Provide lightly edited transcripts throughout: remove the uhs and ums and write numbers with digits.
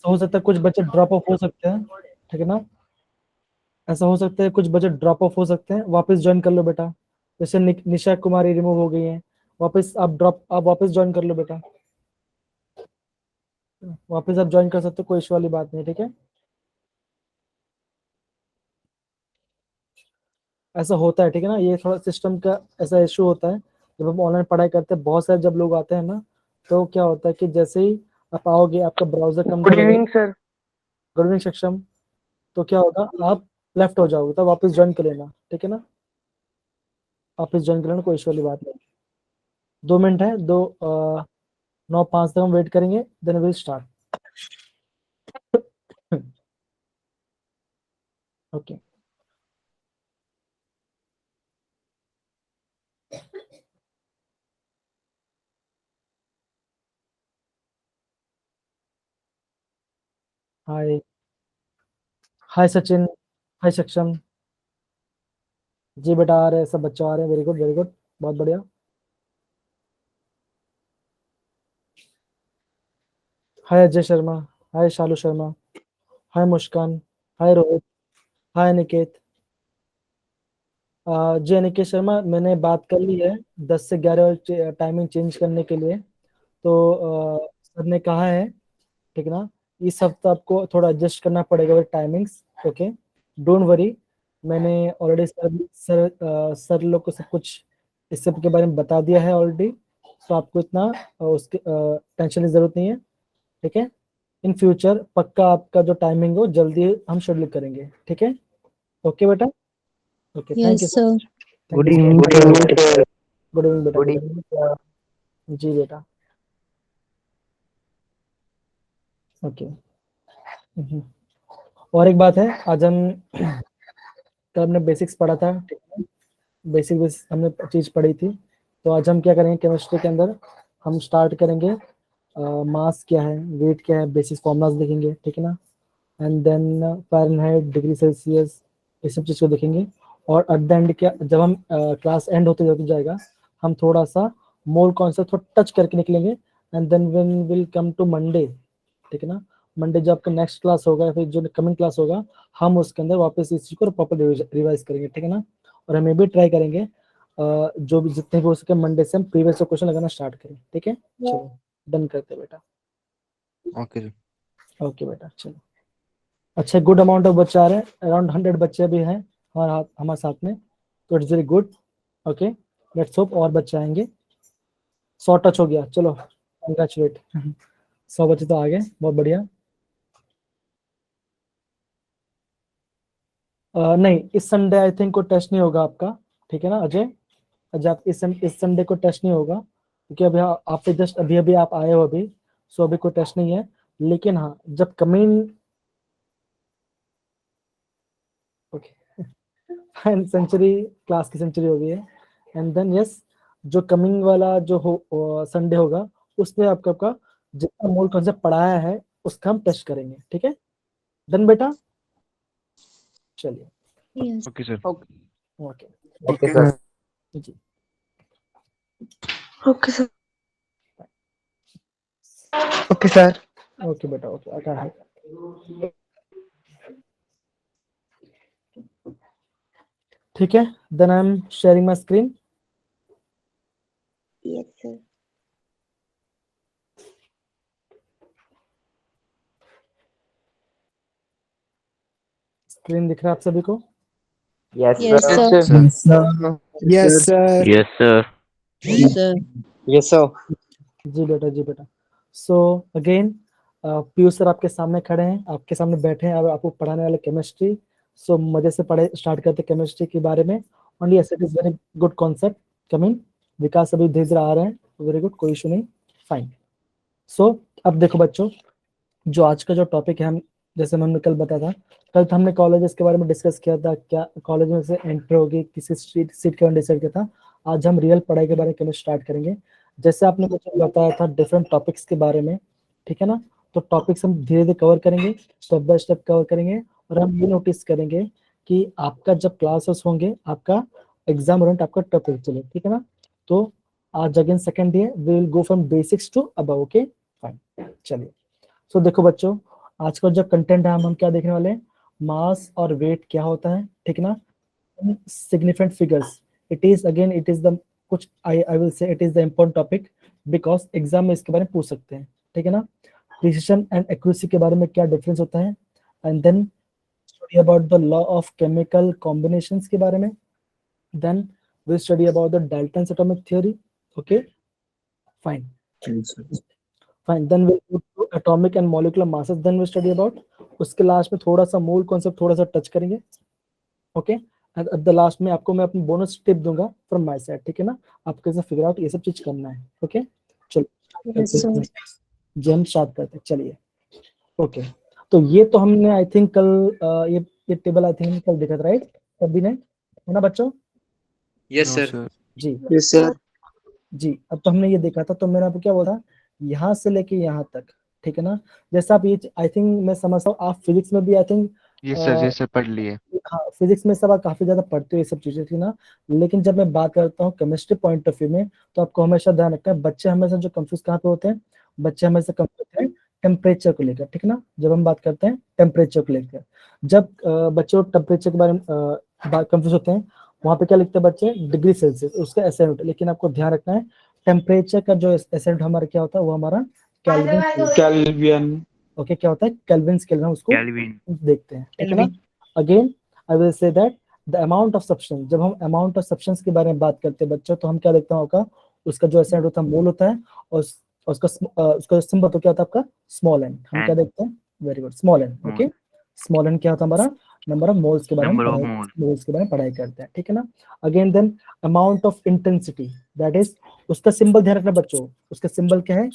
ऐसा हो सकता है कुछ बच्चे ड्रॉप ऑफ हो सकते हैं, ठीक है ना। ऐसा हो सकता है कुछ बच्चे ड्रॉप ऑफ हो सकते हैं, वापस ज्वाइन कर लो बेटा। जैसे निशा कुमारी रिमूव हो गई है, वापस आप वापस ज्वाइन कर लो बेटा, वापस आप ज्वाइन कर सकते हो, कोई इशू वाली बात नहीं, ठीक है। ऐसा होता है, ठीक है ना, ये थोड़ा सिस्टम का ऐसा इशू होता है। जब हम ऑनलाइन पढ़ाई करते हैं, बहुत सारे जब लोग आते हैं ना, तो क्या होता है कि जैसे ही आप आओगे, आपका ब्राउजर कम गुड करोगे, इवनिंग सर। गुड इवनिंग सक्षम, तो क्या होगा, आप लेफ्ट हो जाओगे, तब वापस ज्वाइन कर लेना, ठीक है ना। वापस ज्वाइन कर लेना, कोई इशू वाली बात नहीं। 2 मिनट है, 9:05 तक हम वेट करेंगे, देन विल स्टार्ट। ओके। हाय, हाय सचिन, हाय सक्षम। जी बेटा, आ रहे हैं, सब बच्चे आ रहे हैं, वेरी गुड वेरी गुड, बहुत बढ़िया। हाय अजय शर्मा, हाय शालू शर्मा, हाय मुस्कान, हाय रोहित, हाय निकेत। जी निकेत शर्मा, मैंने बात कर ली है 10 से 11 टाइमिंग चेंज करने के लिए। तो सर ने कहा है, ठीक है ना, इस हफ्ते आपको थोड़ा एडजस्ट करना पड़ेगा with timings, okay, don't worry. मैंने ऑलरेडी सर लोग को सब कुछ इस सब के बारे में बता दिया है ऑलरेडी, तो आपको इतना उसके टेंशन की जरूरत नहीं है, ठीक है। इन फ्यूचर पक्का आपका जो टाइमिंग हो जल्दी हम शेड्यूल करेंगे, ठीक है। ओके बेटा, okay, thank you Yes, so sir. Much, thank good you so evening much. Sir. Good evening बेटा, गुड गुड इवनिंग। इवनिंग। जी बेटा, ओके। और एक बात है, आज हम कल हमने बेसिक्स पढ़ा था, ठीक है, बेसिक हमने चीज पढ़ी थी। तो आज हम क्या करेंगे, केमिस्ट्री के अंदर हम स्टार्ट करेंगे, मास क्या है, वेट क्या है, बेसिक फॉर्मूलाज देखेंगे, ठीक है ना। And then Fahrenheit, degree Celsius, ये सब चीज़ को देखेंगे। और एट द एंड क्या, जब हम क्लास एंड होते जाएगा, हम थोड़ा सा मोल कॉन्सेप्ट थोड़ा टच करके निकलेंगे। And then when will come to Monday, ठीक है ना, मंडे जो आपका नेक्स्ट क्लास होगा या फिर जो कमिंग क्लास होगा, हम उसके अंदर वापस इस चीज को प्रॉपर रिवाइज करेंगे, ठीक है ना। और हम ये भी ट्राई करेंगे जो भी जितने भी हो सके मंडे से हम प्रीवियस क्वेश्चन लगाना स्टार्ट करें, ठीक है। चलो डन करते हैं बेटा। ओके। ओके बेटा, चलो। अच्छा, गुड अमाउंट ऑफ बच्चे आ रहे हैं, अराउंड 100 बच्चे भी हैं हमारे साथ में, तो it's very good. Okay, let's hope और बच्चे आएंगे। 100 टच हो गया, चलो कंग्रेचुलेट। 100 बच्चे तो आ गए, बहुत बढ़िया। नहीं, इस संडे आई थिंक कोई टेस्ट नहीं होगा आपका, ठीक है ना अजय। अजय, आप इस संडे को टेस्ट नहीं होगा, क्योंकि अभी आप जस्ट अभी अभी आप आए हो अभी, सो अभी कोई टेस्ट नहीं है। लेकिन हाँ, जब कमिंग, ओके, सेंचुरी, क्लास की सेंचुरी हो गई है। एंड देन यस, जो कमिंग वाला जो हो संडे होगा, उसमें आपका आपका जितना मूल कॉन्सेप्ट पढ़ाया है उसका हम टेस्ट करेंगे, ठीक है। डन बेटा, चलिए। Yes. Okay sir. Okay okay sir. जी, okay sir. Okay sir. Okay बेटा, ओके, आता है। ठीक है, then I am sharing my screen. Yes, sir. Screen दिख रहा है आप सभी को? Yes Yes, sir. sir. Yes, sir. Yes, sir. Yes, sir. Yes, sir. Yes, sir. जी बेटा, जी बेटा। सो अगेन, पीयूष सर आपके सामने खड़े हैं, आपके सामने बैठे हैं, अब आपको पढ़ाने वाले केमिस्ट्री। सो मजे से पढ़े, स्टार्ट करते केमिस्ट्री के बारे में। Only yes, it is very good concept coming. Vikas अभी धीरे धीरे आ रहे हैं, वेरी गुड, कोई इशू नहीं, फाइन। सो अब देखो बच्चों, जो आज का जो टॉपिक है, हम जैसे हमने कल बताया था, कल तो हमने कॉलेजेस के बारे में डिस्कस किया था, क्या कॉलेज में से एंटर होगी, किसी सीट के बारे में डिसाइड किया था। आज हम रियल पढ़ाई के बारे में स्टार्ट करेंगे। जैसे आपने मुझे बताया था डिफरेंट टॉपिक्स के बारे में, ठीक है ना, तो टॉपिक्स हम धीरे धीरे कवर करेंगे, स्टेप बाय स्टेप कवर करेंगे। और हम ये नोटिस करेंगे कि आपका जब क्लासेस होंगे, आपका एग्जाम ओरिएंट आपका टॉपिक चले, ठीक है ना। तो आज again second day we will go from basics to above, okay fine, चलिए। सो देखो बच्चों, आज का जो कंटेंट है हम क्या देखने वाले हैं, मास और वेट क्या होता है, ठीक है ना, significant figures. It is again it is the कुछ I will say it is the important topic because exam में इसके बारे में पूछ सकते हैं, ठीक है ना। प्रिसिशन एंड एक्यूरेसी के बारे में क्या डिफरेंस होता है, and then study about the law of chemical combinations के बारे में, then we study about the Dalton's atomic theory, okay fine fine, then we go to atomic and molecular masses, then we study about, उसके last में थोड़ा सा मूल concept थोड़ा सा टच करेंगे, ओके एट द लास्ट में आपको मैं अपनी बोनस टिप दूंगा फ्रॉम माय साइड, ठीक है ना, आपको कैसे फिगर आउट ये सब चीज करना है, ओके चलो जेम स्टार्ट करते हैं, चलिए ओके। तो ये तो हमने आई थिंक कल ये टेबल आई थिंक कल देखा था, राइट सभी ने, है ना बच्चों? Yes, sir. जी Yes, sir. जी, अब तो हमने ये देखा था, तो मैंने आपको क्या बोला, यहाँ से लेके यहाँ तक, ठीक है ना, जैसा आप ये आई थिंक मैं समझता हूँ आप फिजिक्स में भी आई थिंक ये सर पढ़ लिए। हाँ फिजिक्स में सब आप काफी ज्यादा पढ़ते हो ये सब चीजें, थी ना, लेकिन जब मैं बात करता हूँ केमिस्ट्री पॉइंट ऑफ व्यू में, तो आपको हमेशा ध्यान रखना है, बच्चे हमेशा जो कंफ्यूज कहाँ पे होते हैं, बच्चे हमेशा कंफ्यूज होते हैं टेम्परेचर को लेकर, ठीक है ना, जब हम बात करते हैं टेम्परेचर को लेकर, जब बच्चे टेम्परेचर के बारे में कंफ्यूज होते हैं, वहाँ पे क्या लिखते हैं बच्चे, डिग्री सेल्सियस उसका एसआई यूनिट, लेकिन आपको ध्यान रखना है टेम्परेचर का जो एसआई यूनिट हमारा क्या होता है, वो हमारा केल्विन, ओके क्या होता है केल्विन स्केल, हम उसको देखते हैं, ठीक है ना। Again I will say that the amount of substance, जब हम अमाउंट ऑफ सब्सटेंस के बारे में बात करते हैं बच्चों, तो हम क्या देखते हैं होगा, उसका जो एसआई होता है मोल होता है, और उसका सिंबल तो क्या होता है आपका स्मॉल एन, हम क्या देखते हैं, very good small n, okay small n क्या होता है हमारा, नंबर ऑफ मोल्स के बारे में पढ़ाई करते हैं, ठीक है ना। Again then amount of intensity, that is उसका सिंबल ध्यान रखना बच्चों, उसका सिंबल क्या है,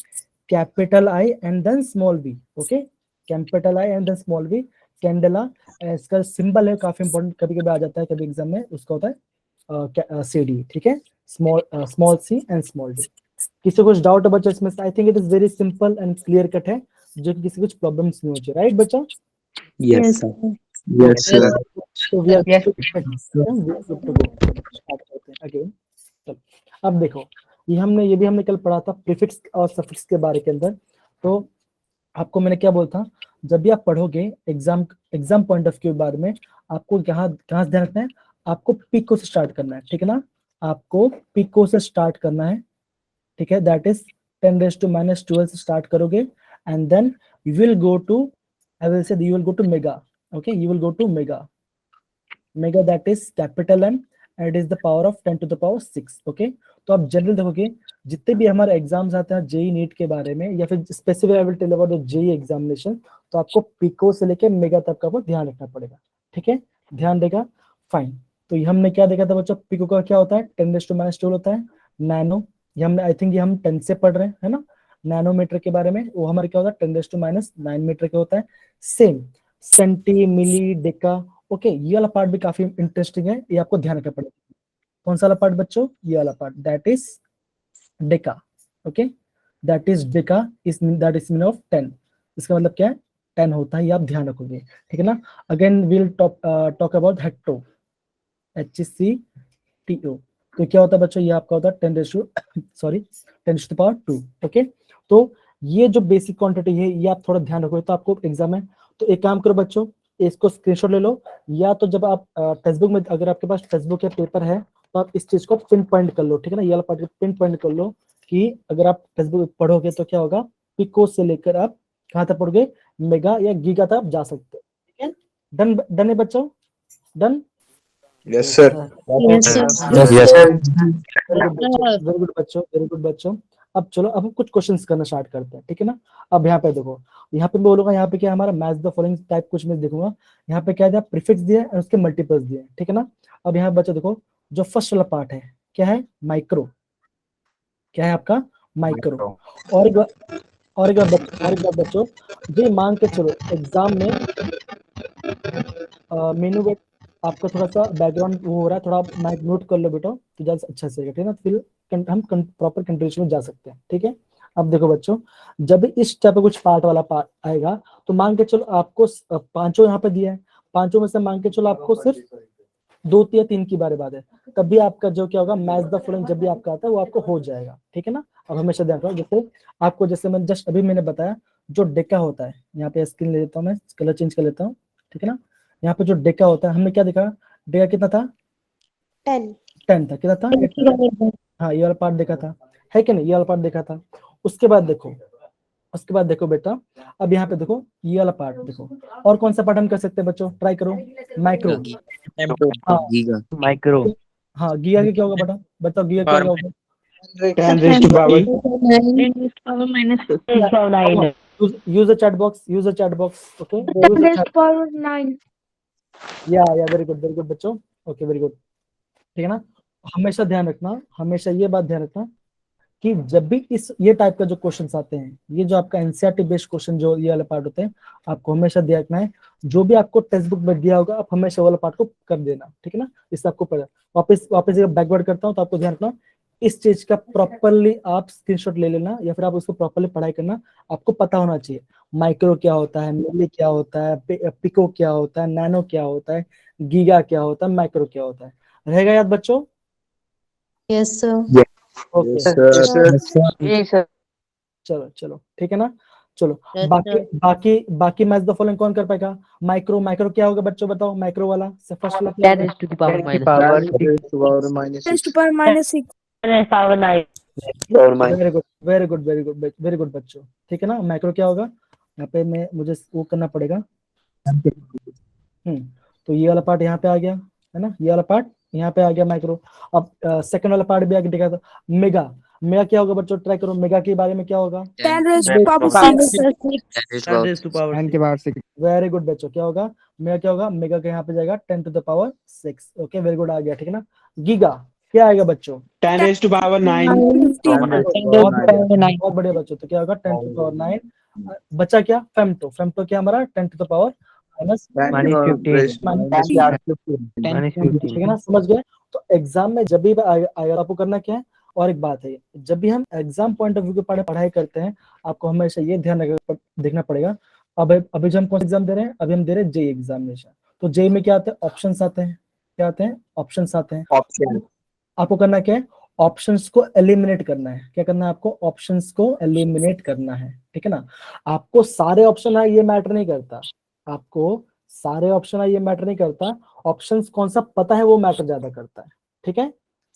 capital I and then small v, okay capital I and then small v, candela इसका सिंबल है, काफी इंपॉर्टेंट कभी कभी आ जाता है कभी एग्जाम में, उसका होता है सी डी, ठीक है small c and small d. किसी को कुछ डाउट है बच्चा इसमें, I think it is very simple and clear cut है, जो कि किसी कुछ प्रॉब्लम्स नहीं होती, राइट बच्चा? Yes, sir. Yes, sir. So we are good to go. Start करते हैं again. चलो, अब देखो ये भी हमने कल पढ़ा था प्रीफिक्स और सफिक्स के बारे के अंदर, तो आपको मैंने क्या बोला था, जब भी आप पढ़ोगे एग्जाम पॉइंट ऑफ व्यू के बारे में, आपको कहाँ से ध्यान रखना है, आपको पिको से स्टार्ट करना है, ठीक है ना, आपको पिको से स्टार्ट करना है, ठीक है, दैट इज 10⁻12 से स्टार्ट करोगे, and then you will go to, I will say you will go to mega, okay you will go to mega that is capital M, and it is the power of 10⁻6, okay. तो आप general देखोगे जितने भी हमारे exams आते हैं JEE NEET के बारे में, या फिर specific I will tell about the JE examination, तो आपको पिको से लेके मेगा तक का ध्यान रखना पड़ेगा, ठीक है, ध्यान देगा, फाइन। तो ये हमने क्या देखा था बच्चों, पिको का क्या होता है 10⁻12 होता है, नैनो ये हमने आई थिंक ये हम 10 से पढ़ रहे हैं, है ना, नैनोमीटर के बारे में, वो हमारे क्या होता है 10⁻9 मीटर का होता है, same centi milli deca, okay ये वाला पार्ट भी काफी इंटरेस्टिंग है, ये आपको ध्यान रखना पड़ेगा। कौन सा वाला पार्ट बच्चों, ये वाला part, that is Deka, okay that is Deka that is mean of 10, इसका मतलब क्या है 10 होता है, ये आप ध्यान रखोगे, ठीक है ना। Again will talk about hecto, HCTO, तो क्या होता है बच्चों, ये आपका होता है 10⁻2, ओके। तो ये जो बेसिक क्वांटिटी है ये आप थोड़ा ध्यान रखोगे, तो आपको एग्जाम है, तो एक काम करो बच्चों, इसको स्क्रीनशॉट ले लो, या तो जब आप टेक्स्ट बुक में, अगर आपके पास टेक्स्ट बुक या पेपर है, तो आप इस चीज को पिन पॉइंट कर लो, ठीक है ना, ये वाला पार्ट पिन पॉइंट कर लो, कि अगर आप टेक्स्ट बुक पढ़ोगे तो क्या होगा, पिको से लेकर आप कहाँ तक पढ़ोगे, मेगा या गीगा तक आप जा सकते हो, ठीक है, डन है बच्चों, done? Yes, sir. Yes, sir. Yes, sir. Very good बच्चों। अब चलो अब हम कुछ क्वेश्चंस करना स्टार्ट करते हैं, ठीक है ना। अब यहाँ पे देखो, यहाँ पे बोलूंगा, यहाँ पे क्या हमारा मैच द फॉलोइंग टाइप कुछ मैं देखूंगा, यहाँ पे क्या दिया, प्रीफिक्स दिया और उसके मल्टीपल्स दिए, ठीक है ना। अब यहाँ बच्चों देखो, जो फर्स्ट वाला पार्ट है क्या है, माइक्रो, क्या है आपका माइक्रो, और एक बार बच्चों, ये मांग के चलो एग्जाम में मेनू में आपका थोड़ा सा बैकग्राउंड वो हो रहा है, थोड़ा माइक नोट कर लो बेटा, तो ज्यादा अच्छा से, ठीक है ना, फिर हम प्रॉपर कंट्रीब्यूशन में जा सकते हैं, ठीक है। अब देखो बच्चों, जब इस टाइप का कुछ पार्ट वाला पार्ट आएगा, तो मांग के चलो आपको पांचों यहाँ पे दिया है, पांचों में से मांग के चलो आपको सिर्फ 2 या 3 की बात है, तब भी आपका जो क्या होगा, मैच द फॉलोइंग जब भी आपका आता है वो आपको हो जाएगा, ठीक है ना। अब हमेशा ध्यान रखो, जैसे आपको, जैसे मैंने जस्ट अभी मैंने बताया, जो डेका होता है, यहाँ पे स्क्रीन ले लेता हूँ, मैं कलर चेंज कर लेता हूँ, ठीक है ना। यहाँ पे जो डेका होता है, हमने क्या देखा, डेका कितना था, 10 10 था, कितना था, हाँ ये वाला पार्ट देखा था, है कि नहीं, ये वाला पार्ट देखा था। उसके बाद देखो, उसके बाद देखो बेटा, अब यहाँ पे देखो ये वाला पार्ट देखो, और कौन सा पार्ट हम कर सकते हैं बच्चों, ट्राई करो, माइक्रो, हाँ गीगा माइक्रो हाँ, गिगा के क्या होगा बेटा, बताओ गिगा क्या होगा, 10 raised to power use the chat box, use the chat box, okay, use the chat, power 9 या वेरी गुड बच्चों, ओके वेरी गुड, ठीक है ना। हमेशा ध्यान रखना, हमेशा ये बात ध्यान रखना कि जब भी इस ये टाइप का जो क्वेश्चंस आते हैं, ये जो आपका एनसीईआरटी बेस्ड क्वेश्चन जो ये वाले पार्ट होते हैं, आपको हमेशा ध्यान रखना है, जो भी आपको टेक्स्ट बुक में दिया होगा आप हमेशा वाला पार्ट को कर देना, ठीक है ना, इससे आपको पता। वापस वापस एक बैकवर्ड करता हूँ, तो आपको ध्यान रखना इस चीज का प्रॉपरली आप स्क्रीनशॉट ले लेना, या फिर आप उसको प्रॉपरली पढ़ाई करना, आपको पता होना चाहिए माइक्रो क्या होता है, मिली क्या होता है, पिको क्या होता है, नैनो क्या होता है, गीगा क्या होता है, माइक्रो क्या होता है, रहेगा याद बच्चों, yes sir. Okay yes sir चलो चलो ठीक है ना, चलो Yes, बाकी sir. बाकी बाकी मैच द फॉलोइंग कौन कर पाएगा, माइक्रो, माइक्रो क्या होगा बच्चों, बताओ, माइक्रो वाला से फर्स्ट वाला क्या 10 होगा? is to the power 10 minus raised to power minus 10 to 6 power minus 6 power 9 power minus very good बच्चों, ठीक है ना। माइक्रो क्या होगा, यहाँ पे मैं मुझे वो करना पड़ेगा, तो ये वाला पार्ट यहाँ पे आ गया, है ना, ये वाला पार्ट यहाँ पे आ गया माइक्रो। अब सेकंड वाला पार्ट भी आगे दिखा था, मेगा, मेगा क्या होगा बच्चों, ट्राई करो, मेगा के बारे में क्या होगा, 10 raised to power 6 10 is to power 6 very good बच्चों, क्या होगा, मेगा क्या होगा, मेगा के यहाँ पे जाएगा 10 to the power 6, okay very good, आ गया, ठीक है ना। गीगा क्या आएगा बच्चों, 10 raised to power 9 बहुत बढ़िया बच्चों, तो क्या होगा 10 to the power 9, बचा क्या, फेम्टो, फेम्टो क्या हमारा 10 to the power minus, 10 minus power 15 raised to minus 15 minus ठीक 15 है ना, समझ गए। तो एग्जाम में जब भी आएगा आपको करना क्या है, और एक बात है, जब भी हम एग्जाम पॉइंट ऑफ व्यू के पढ़ाई करते हैं, आपको हमेशा ये ध्यान देखना पड़ेगा। अब अभी जो हम कौन एग्जाम दे रहे हैं, अभी हम दे रहे हैं जेई एग्जामिनेशन, तो जेई में क्या आते हैं, ऑप्शंस आते हैं, क्या आते हैं, ऑप्शंस आते हैं, option आपको करना क्या है, ऑप्शंस को एलिमिनेट करना है, क्या करना है आपको, ऑप्शंस को एलिमिनेट करना है, ठीक है ना। आपको सारे ऑप्शन है ये मैटर नहीं करता, आपको सारे ऑप्शन है ये मैटर नहीं करता, ऑप्शंस कौन सा पता है वो मैटर ज्यादा करता है, ठीक है,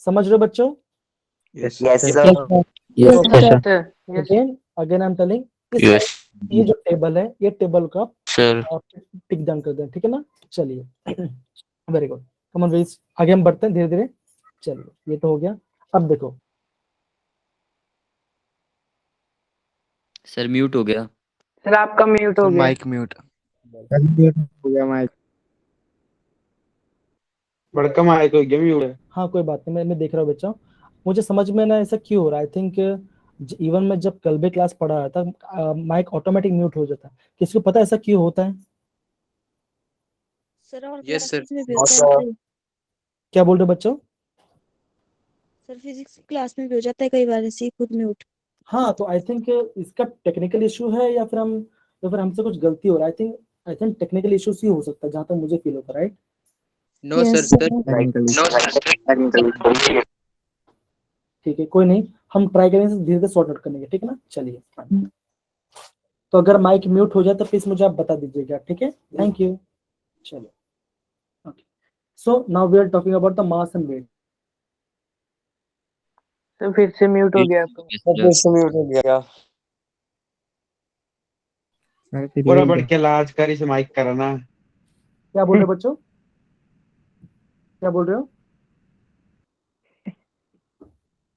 समझ रहे हो बच्चों। yes sir Yes, sir. Again again I am telling, Yes, ये जो टेबल है, ये टेबल का sir. आप टिक डाउन कर दें, ठीक है ना। चलिए very good, come on ways, आगे हम बढ़ते हैं धीरे धीरे। चलिए ये तो हो गया, अब देखो सर म्यूट हो गया। सर आपका म्यूट हो गया माइक म्यूट बड़का माइक हो गया म्यूट हाँ कोई बात नहीं, मैं देख रहा हूँ बच्चा, मुझे समझ में ना ऐसा क्यों हो रहा है, आई थिंक इवन मैं जब कल भी क्लास पढ़ा रहा था, माइक ऑटोमेटिक म्यूट हो जाता है, किसी को पता है ऐसा क्यों होता है, सर और Yes, sir. क्लासेस में भी होता है क्या बोल रहे हो बच्चों। सर फिजिक्स की क्लास में भी हो जाता है कई बार ऐसे ही खुद म्यूट हाँ तो आई थिंक इसका टेक्निकल इशू है, या फिर हमसे कुछ गलती हो रहा है, आई थिंक टेक्निकल इशू ही हो सकता है, जहाँ तक मुझे फील होता है, राइट। No, sir. Sir. ठीक है कोई नहीं, हम ट्राई करेंगे धीरे धीरे सॉर्ट आउट करने के, ठीक है ना। चलिए तो अगर माइक म्यूट हो जाए तो प्लीज मुझे आप बता दीजिएगा, ठीक है, थैंक यू। चलिए okay, so now we are talking about the mass and weight. Sir फिर से म्यूट हो गया आपका म्यूट हो गया बड़ा बढ़ के लाज कर इस माइक करना क्या बोल रहे हो बच्चों, क्या बोल रहे हो,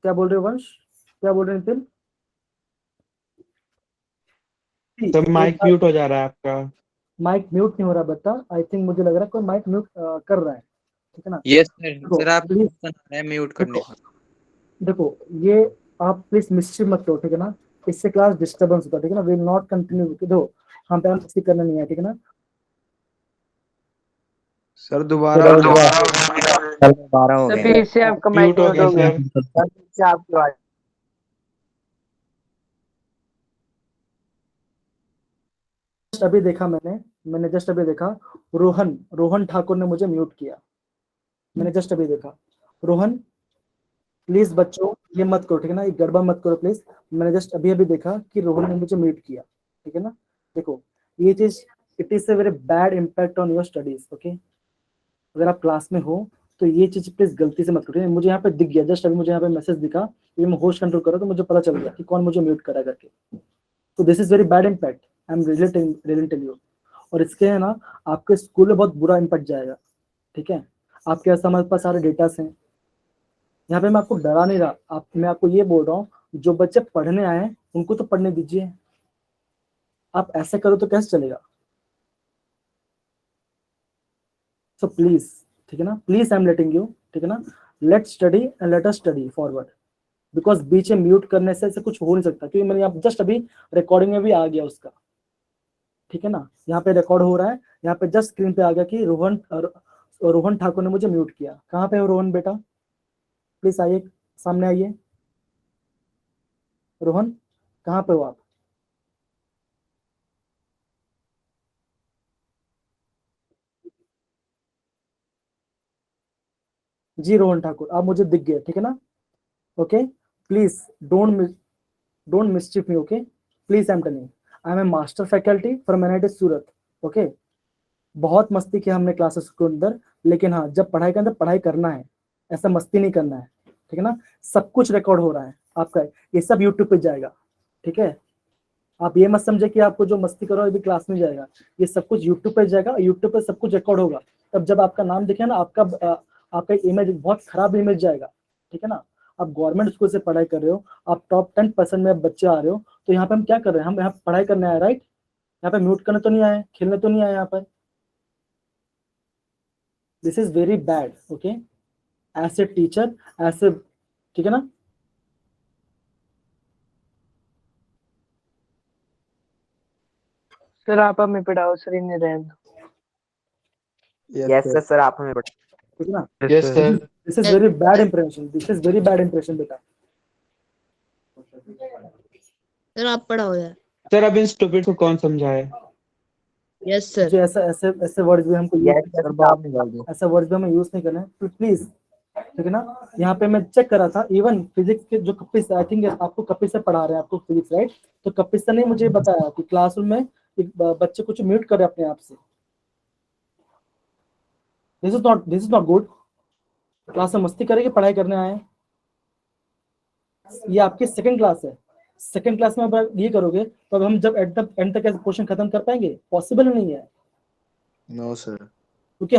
क्या बोल रहे हो वंश, क्या बोल रहे हैं नितिन। तो माइक म्यूट हो जा रहा है आपका माइक म्यूट नहीं हो रहा बेटा, आई थिंक मुझे लग रहा है कोई माइक म्यूट कर रहा है, ठीक है ना। Yes, sir. देखो, सर आप please, बना रहे हैं म्यूट करने का। देखो ये आप प्लीज मिस्टेक मत करो, ठीक है ना, इससे क्लास डिस्टर्बेंस होता है, ठीक है ना, विल नॉट कंटिन्यू, दो हम पे हम करना नहीं है, ठीक है ना। सर दोबारा हो गया सर फिर से आपका माइक म्यूट हो गया सर आपकी आवाज अभी देखा मैंने जस्ट अभी देखा, रोहन ठाकुर ने मुझे म्यूट किया, मैंने जस्ट अभी देखा। रोहन प्लीज बच्चों ये मत करो, ठीक है ना, ये गड़बड़ मत करो प्लीज। मैंने जस्ट अभी अभी देखा कि रोहन ने मुझे म्यूट किया, ठीक है ना। देखो ये चीज, it is a very bad impact on your studies, okay. अगर आप क्लास में हो तो ये चीज प्लीज गलती से मत करो। मुझे यहाँ पे दिख गया, जस्ट अभी मुझे यहाँ पे मैसेज दिखा, ये मैं होस्ट कंट्रोल कर रहा हूँ तो मुझे पता चल गया कि कौन मुझे म्यूट करा करके। तो this is very bad impact, I am really tell you. और इसके है ना आपके स्कूल में बहुत बुरा इम्पैक्ट जाएगा, ठीक है। आपके पास हमारे पास सारे डेटास हैं, यहाँ पे मैं आपको डरा नहीं रहा, मैं आपको ये बोल रहा हूँ जो बच्चे पढ़ने आए हैं उनको तो पढ़ने दीजिए। आप ऐसे करो तो कैसे चलेगा। सो प्लीज, ठीक है ना, please I am letting you, ठीक है ना। Let study and let us study forward, because बीच में म्यूट करने से ऐसे कुछ हो नहीं सकता, क्योंकि मैंने यहाँ जस्ट अभी रिकॉर्डिंग में भी आ गया उसका, ठीक है ना। यहाँ पे रिकॉर्ड हो रहा है, यहाँ पे जस्ट स्क्रीन पे आ गया कि रोहन ठाकुर ने मुझे म्यूट किया। कहाँ पे हो रोहन बेटा, प्लीज आइए, सामने आइए। रोहन कहाँ पे हो आप? जी रोहन ठाकुर, आप मुझे दिख गए, ठीक है ना। Okay please don't mischief me, okay please. I am telling, I am a master faculty from NIT Surat, okay. बहुत मस्ती किया हमने क्लासेस के अंदर, लेकिन हाँ जब पढ़ाई के अंदर पढ़ाई करना है, ऐसा मस्ती नहीं करना है, ठीक है ना। सब कुछ रिकॉर्ड हो रहा है आपका, ये सब यूट्यूब पे जाएगा, ठीक है। आप ये मत समझे कि आपको जो मस्ती करो अभी क्लास में जाएगा, ये सब कुछ यूट्यूब पे जाएगा, यूट्यूब पे सब कुछ रिकॉर्ड होगा। तब जब आपका नाम दिखे ना, आपका इमेज, बहुत खराब इमेज जाएगा, ठीक है ना। आप गवर्नमेंट स्कूल से पढ़ाई कर रहे हो, आप टॉप 10% में बच्चे आ रहे हो, तो यहाँ पे हम क्या कर रहे हैं, हम यहाँ पढ़ाई करने आए, राइट। यहाँ पे म्यूट करने तो नहीं आए, खेलने तो नहीं आए यहाँ पर। This is very bad, okay, as a teacher, as a, ठीक है ना। सर आप हमें पढ़ाओ, सर इन्हें रहने दो। यस सर, सर आप हमें ठीक है ना। Yes sir. This is very bad impression, this is very bad impression बेटा। सर आप पढ़ाओ यार। सर अब इन स्टूपिड को कौन समझाए? Yes sir. जो ऐसा ऐसे ऐसे वर्ड्स भी हमको यस सर, बाहर निकाल दो। ऐसा वर्ड्स भी हमें यूज नहीं करना है, तो प्लीज, ठीक है ना। यहाँ पे मैं चेक कर रहा था, इवन फिजिक्स के जो कपिस, आई थिंक आपको कपिस से पढ़ा रहे हैं आपको फिजिक्स, राइट। तो कपिस ने मुझे बताया कि क्लासरूम में एक बच्चे कुछ म्यूट कर रहे अपने आप से। This is not good. Class में मस्ती करेंगे, पढ़ाई करने आए। ये आपकी सेकंड क्लास है, सेकंड क्लास में आप ये करोगे तो अब हम जब एट द एंड तक क्वेश्चन खत्म कर पाएंगे? पॉसिबल नहीं है। No sir. क्योंकि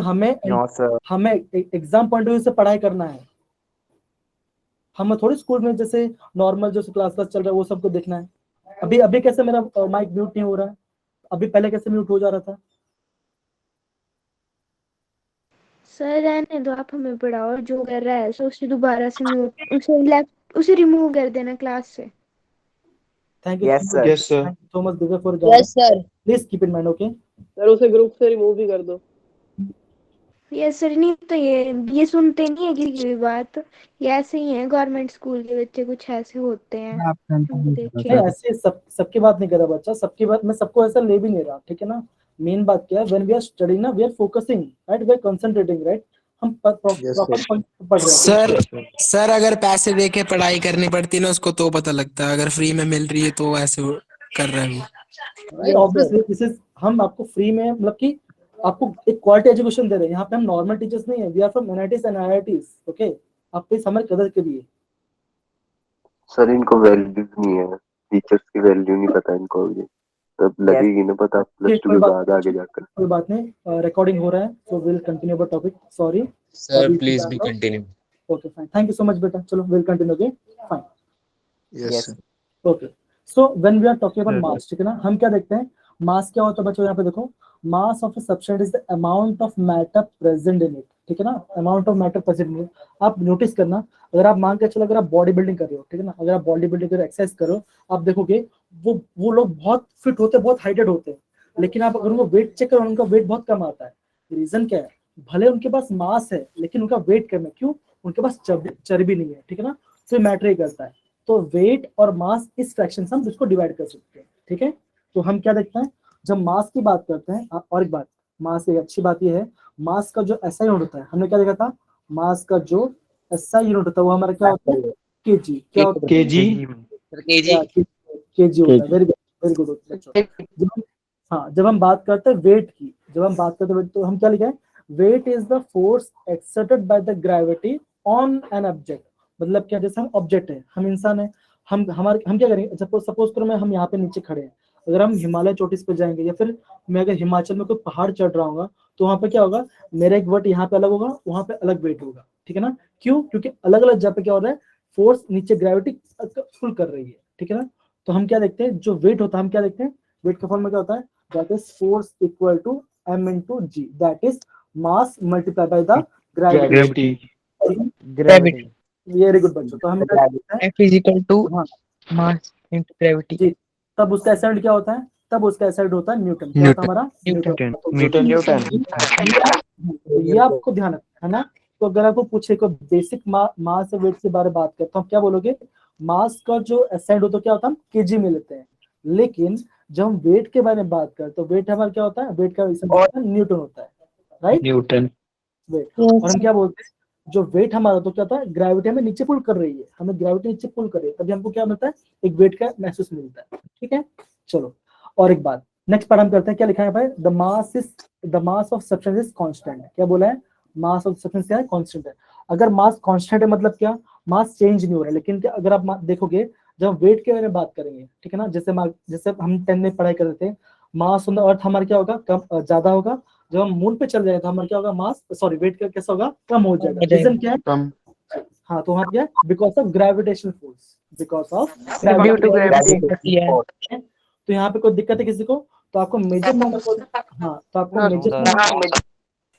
नो सर। हमें एग्जाम पॉइंट ऑफ व्यू से पढ़ाई करना है। हम थोड़ी स्कूल में जैसे नॉर्मल जो क्लास चल रहा है वो सबको देखना है। अभी अभी कैसे मेरा माइक म्यूट नहीं हो रहा है, अभी पहले कैसे म्यूट हो जा रहा था? सर रहने दो, आप हमें पढ़ाओ। जो कर रहा है सो उसे दोबारा से म्यूट, उसे रिमूव कर देना क्लास से। Thank you yes sir. Yes sir. Thank you so much Divya for yes sir. Please keep in mind, okay. Sir उसे ग्रुप से रिमूव भी कर दो। Yes sir. नहीं तो ये सुनते नहीं है किसी की भी बात। ये ऐसे ही है, गवर्नमेंट स्कूल के बच्चे कुछ ऐसे होते हैं। देखिए नहीं ऐसे सबकी बात नहीं कर रहा बच्चा, सबकी बात मैं सबको ऐसा ले भी नहीं रहा, ठीक है ना। मेन बात क्या है, व्हेन वी आर स्टडीइंग ना, we are focusing, right, we are concentrating, right. हम प्रॉपर पढ़ रहे हैं। सर अगर पैसे दे के पढ़ाई करनी पड़ती ना उसको तो पता लगता है, अगर फ्री में मिल रही है तो ऐसे कर रहे हैं। राइट, ऑब्वियसली दिस इज, हम आपको फ्री में, मतलब कि आपको एक क्वालिटी एजुकेशन दे रहे हैं। यहाँ पे हम नॉर्मल टीचर्स नहीं है, we are from NITs and IITs, okay. आप प्लीज हमारी कदर करिए। सर इनको वैल्यू नहीं है, टीचर्स की वैल्यू नहीं पता इनको, ये तब लगेगी ना पता प्लस टू के बाद आगे जाकर। कोई बात नहीं, रिकॉर्डिंग हो रहा है, so will continue our topic. Sorry sir please be continue. Okay fine, thank you so much बेटा। चलो will continue, okay fine. Yes okay, so when we are talking about mass, ठीक है ना, हम क्या देखते हैं, मास क्या होता है बच्चों। यहाँ पे देखो, mass of a substance is the amount of matter present in it, ठीक है ना, amount of matter present in it. आप नोटिस करना, अगर आप मान के चलो, अगर आप बॉडी बिल्डिंग कर रहे हो, ठीक है ना, अगर आप बॉडी बिल्डिंग कर एक्सरसाइज करो, आप देखोगे वो लोग बहुत फिट होते हैं, बहुत हाइटेड होते हैं, लेकिन आप अगर उनको वेट चेक करो, उनका वेट बहुत कम आता है। रीजन क्या है? भले उनके पास मास है लेकिन उनका वेट कम है। क्यों? उनके पास चर्बी नहीं है, ठीक है ना। तो मैटर ही करता है। तो वेट और मास इस फ्रैक्शन से हम इसको डिवाइड कर सकते हैं, ठीक है। तो हम क्या देखते हैं जब मास की बात करते हैं, और एक बात, मास की अच्छी बात यह है, मास का जो एसआई यूनिट होता है, हमने क्या देखा था, मास का जो एसआई यूनिट होता है वो हमारा क्या होता है, केजी क्या होता है? केजी सर केजी केजी होता है। वेरी गुड बच्चों। जब हम बात करते हैं वेट की, तो हम क्या लिखा है? Weight is the force exerted by the gravity on an object. मतलब क्या, जैसे हम ऑब्जेक्ट है, हम इंसान है, हम क्या करेंगे? सपोज करो मैं हम यहाँ पे नीचे खड़े हैं, अगर हम हिमालय चोटी पे जाएंगे या फिर मैं अगर हिमाचल में कोई पहाड़ चढ़ रहा हूँ तो वहां पे क्या होगा? मेरा एक वेट यहाँ पे अलग होगा, वहां पे अलग वेट होगा, ठीक है ना? क्यों? क्योंकि अलग अलग जगह पे क्या हो रहा है? फोर्स नीचे ग्रेविटी फुल कर रही है, ठीक है ना? तो हम क्या देखते हैं? जो वेट होता है हम क्या देखते हैं? वेट का फॉर्मूला क्या होता है? That is force equal to m into g, that is mass multiply by the gravity. Gravity very good बच्चों। तो हम क्या देखते हैं? F is equal to हाँ mass into gravity. जी, तब उसका एसिड क्या होता है? तब उसका एसिड होता है न्यूटन। क्या होता है हमारा? ये आपको ध्यान रखना है ना। तो अगर आपको पूछे को बेसिक मास और वेट के बारे में बात करते तो आप क्या बोलोगे? मास का जो एसिड होता है क्या होता है? हम केजी में लेते हैं। लेकिन जब हम वेट के बारे में बात करते तो वेट हमारा क्या होता है? वेट का न्यूटन होता है, राइट? Newton wait. और हम क्या बोलते हैं? जो वेट हमारा तो क्या होता है? ग्रेविटी हमें नीचे पुल कर रही है, हमें ग्रेविटी नीचे पुल कर रही है, तभी हमको क्या मिलता है? एक वेट का महसूस मिलता है, ठीक है? चलो और एक बात, नेक्स्ट पार्ट हम करते हैं। क्या लिखा है भाई? The mass of substance is constant. क्या बोला है? मास ऑफ सब्सटेंस क्या है? कांस्टेंट है। अगर मास कांस्टेंट है मतलब क्या? मास चेंज नहीं हो रहा है। लेकिन क्या, अगर आप देखोगे जब हम वेट के बारे में बात करेंगे, ठीक है ना, जैसे हम 10 में पढ़ाई कर रहे थे, मास ऑन द अर्थ हमारा क्या होगा? कम ज्यादा होगा। जब हम मून पे चल जाएंगे तो हमारा क्या होगा? वेट का कैसा होगा? कम हो जाएगा। रीजन क्या है? कम हाँ, तो वहां क्या? Because of gravitational force, because of Due to gravity. तो यहाँ पे कोई दिक्कत है किसी को? तो आपको मेजर पॉइंट, हाँ तो आपको मेजर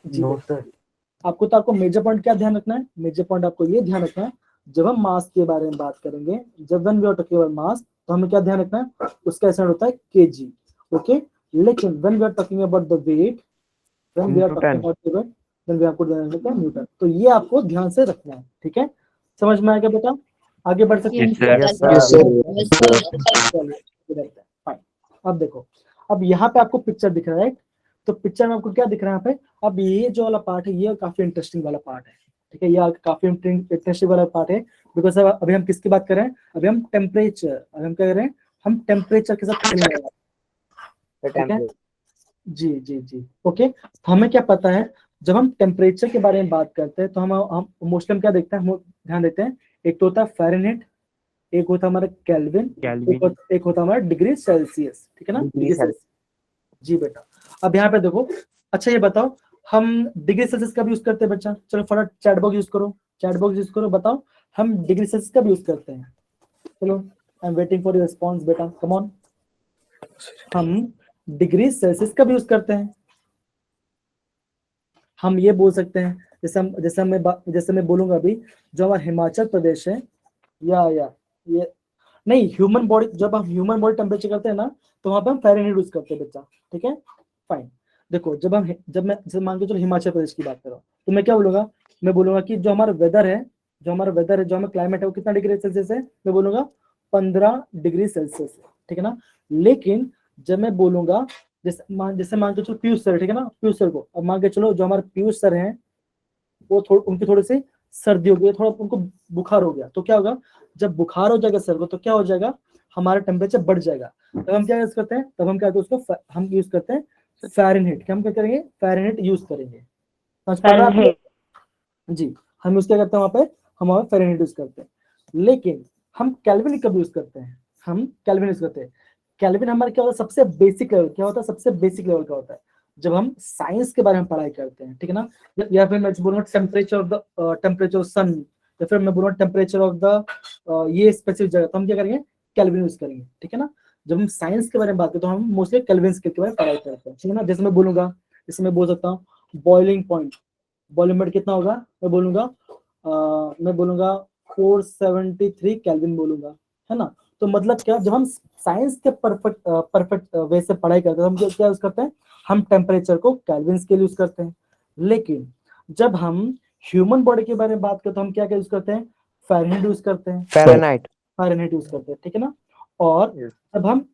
जी आपको मेजर पॉइंट क्या ध्यान रखना है? मेजर पॉइंट आपको ये ध्यान रखना है, जब हम मास के बारे में बात करेंगे, जब when we are talking about mass, तो हमें क्या ध्यान रखना है? उसका एसिड होता है केजी, ओके? लेकिन when we are talking about the weight, when we are talking about the weight, then we आपको ध्यान रखना है न्यूटन। तो ये आपको ध्यान से रखना है, ठीक है? समझ में आ गया बेटा? आगे बढ़ सकते हैं? फाइन। अब देखो, अब यहाँ पे आपको पिक्चर दिख रहा है, राइट? तो पिक्चर में आपको क्या दिख रहा है यहाँ पे? अब ये जो वाला पार्ट है ये काफी इंटरेस्टिंग वाला पार्ट है, ठीक है? ये काफी इंटरेस्टिंग वाला पार्ट है, बिकॉज अभी हम किसकी बात कर रहे हैं? अभी हम टेम्परेचर, हम टेम्परेचर के साथ खेलने वाले हैं, ठीक है? जी ओके। तो हमें क्या पता है, जब हम टेम्परेचर के बारे में बात करते हैं तो हम मोस्टली क्या देखते हैं? हम ध्यान देते हैं, एक तो होता है फ़ारेनहाइट, एक होता है हमारा केल्विन, एक होता है हमारा डिग्री सेल्सियस, ठीक है ना? Degree Celsius. जी बेटा, अब यहाँ पे देखो, अच्छा ये बताओ, हम डिग्री सेल्सियस कब यूज करते हैं बच्चा? चलो फटाफट चैट बॉक्स यूज करो, बताओ हम डिग्री सेल्सियस कब यूज करते हैं? चलो, I am waiting for your response बेटा, कम ऑन। हम डिग्री सेल्सियस कब यूज करते हैं? हम ये बोल सकते हैं, जैसे मैं बोलूंगा अभी, जो हमारा हिमाचल प्रदेश है, या ये नहीं, ह्यूमन बॉडी, जब हम ह्यूमन बॉडी टेम्परेचर करते हैं ना, तो वहां पे हम फ़ारेनहाइट यूज करते हैं बच्चा, ठीक है? फाइन। देखो, जब जैसे मान के चलो हिमाचल प्रदेश की बात करो, तो मैं क्या बोलूंगा? मैं बोलूंगा कि जो हमारा वेदर है, जो हमारा क्लाइमेट है, वो कितना डिग्री सेल्सियस है? मैं बोलूंगा 15 डिग्री सेल्सियस, ठीक है ना? लेकिन जब मैं बोलूंगा, जैसे मान के चलो पीयूष सर, ठीक है ना? पीयूष सर को, अब मान के चलो जो हमारे पीयूष सर हैं, वो उनकी थोड़ी सी सर्दी हो गई, थोड़ा उनको बुखार हो गया, तो क्या होगा? जब बुखार हो जाएगा सर को, तो क्या हो जाएगा? हमारा टेम्परेचर बढ़ जाएगा। तब हम क्या यूज करते हैं? उसको हम यूज करते हैं फ़ारेनहाइट। हम क्या करेंगे? फ़ारेनहाइट यूज करेंगे। जी, हम उसके करते हैं वहां पे, हम वहां फ़ारेनहाइट यूज करते हैं। लेकिन हम केल्विन कब यूज करते हैं? हम केल्विन यूज करते हैं। केल्विन हमारा क्या होता है? सबसे बेसिक लेवल क्या होता है? सबसे बेसिक लेवल का होता है जब हम साइंस के बारे में पढ़ाई करते हैं, ठीक है ना? या फिर मैं बोलूंगा टेम्परेचर ऑफ सन, या फिर मैं बोलूंगा टेम्परेचर ऑफ द ये स्पेसिफिक जगह, तो हम क्या करेंगे? केल्विन यूज करेंगे, ठीक है ना? जब हम साइंस के बारे में बात करते हैं तो हम मोस्टली केल्विन स्केल के बारे में पढ़ाई करते हैं, ठीक है ना? जैसे मैं बोल सकता हूँ बॉइलिंग पॉइंट कितना होगा? मैं बोलूंगा 473 केल्विन बोलूंगा, है ना? तो मतलब क्या, जब हम साइंस के परफेक्ट वे से पढ़ाई करते हैं, हम क्या यूज करते हैं? हम टेम्परेचर को केल्विन स्केल यूज करते हैं। लेकिन जब हम ह्यूमन बॉडी के बारे में बात करते हैं, हम क्या यूज करते हैं? फ़ारेनहाइट यूज करते हैं, फ़ारेनहाइट यूज करते हैं, ठीक है ना? और जब हम,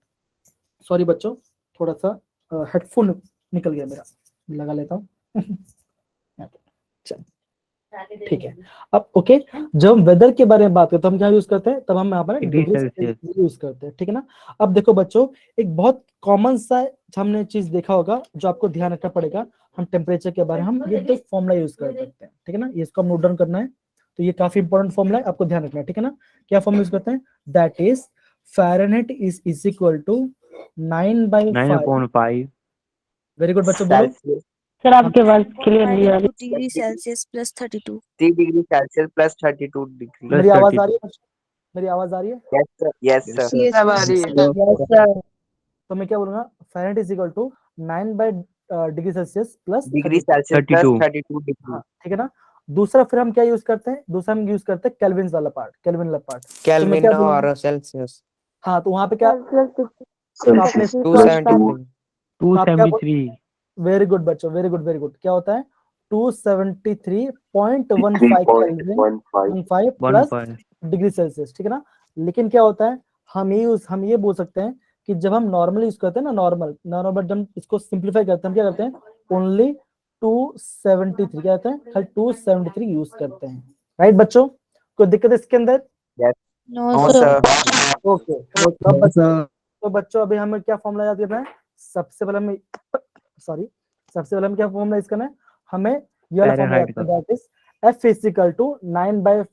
सॉरी बच्चों, थोड़ा सा हेडफोन निकल गया मेरा, लगा लेता हूँ। ठीक है। अब ओके, जब हम वेदर के बारे में बात करते हैं तो हम क्या यूज करते हैं, तब हम यहाँ पर डिग्री सेल्सियस यूज करते हैं, ठीक है ना। अब देखो बच्चों, एक बहुत कॉमन सा हमने चीज देखा होगा जो आपको ध्यान रखना पड़ेगा, हम टेम्परेचर के बारे में हम ये दो फॉर्मूला यूज कर सकते हैं, ठीक है ना। ये इसको हम नोट डाउन करना है, तो ये काफी इंपॉर्टेंट फॉर्मूला है, आपको ध्यान रखना है, ठीक है ना। क्या फॉर्मूला यूज करते हैं, that is Fahrenheit is equal to 9/5। Very good बच्चों, बोलो। सर आपके आवाज क्लियर नहीं आ रही। Degree Celsius plus 32। 3 degree Celsius plus 32 degree. मेरी आवाज आ रही है बच्चों? मेरी आवाज आ रही है? Yes sir, yes sir. Yes, सब आ रही है। तो मैं क्या बोलूंगा, Fahrenheit is equal to 9 degree Celsius plus degree Celsius plus 32 degree. ठीक है ना। दूसरा फिर हम क्या यूज करते हैं, दूसरा हम यूज करते हैं केल्विन वाला पार्ट, केल्विन वाला पार्ट। केल्विन और सेल्सियस। हाँ, तो वहां पे क्या आपने 273 वेरी गुड बच्चों, वेरी गुड वेरी गुड। क्या होता है 273.15 केल्विन 15 प्लस डिग्री सेल्सियस, ठीक है ना। लेकिन क्या होता है, हम ये बोल सकते हैं कि जब हम नॉर्मल यूज करते हैं ना, नॉर्मल जब हम इसको सिंप्लीफाई करते हैं, हम क्या करते हैं, ओनली 273 क्या होता है, खाली 273 यूज करते हैं, राइट बच्चों। कोई दिक्कत है इसके अंदर? No sir. ओके, तो बच्चों अभी हमें क्या फॉर्मूला याद करना है, सबसे पहले हमें क्या फॉर्मूला यूज करना है, हमें ये वाला फॉर्मूला याद करना है, that is F is equal to 9/5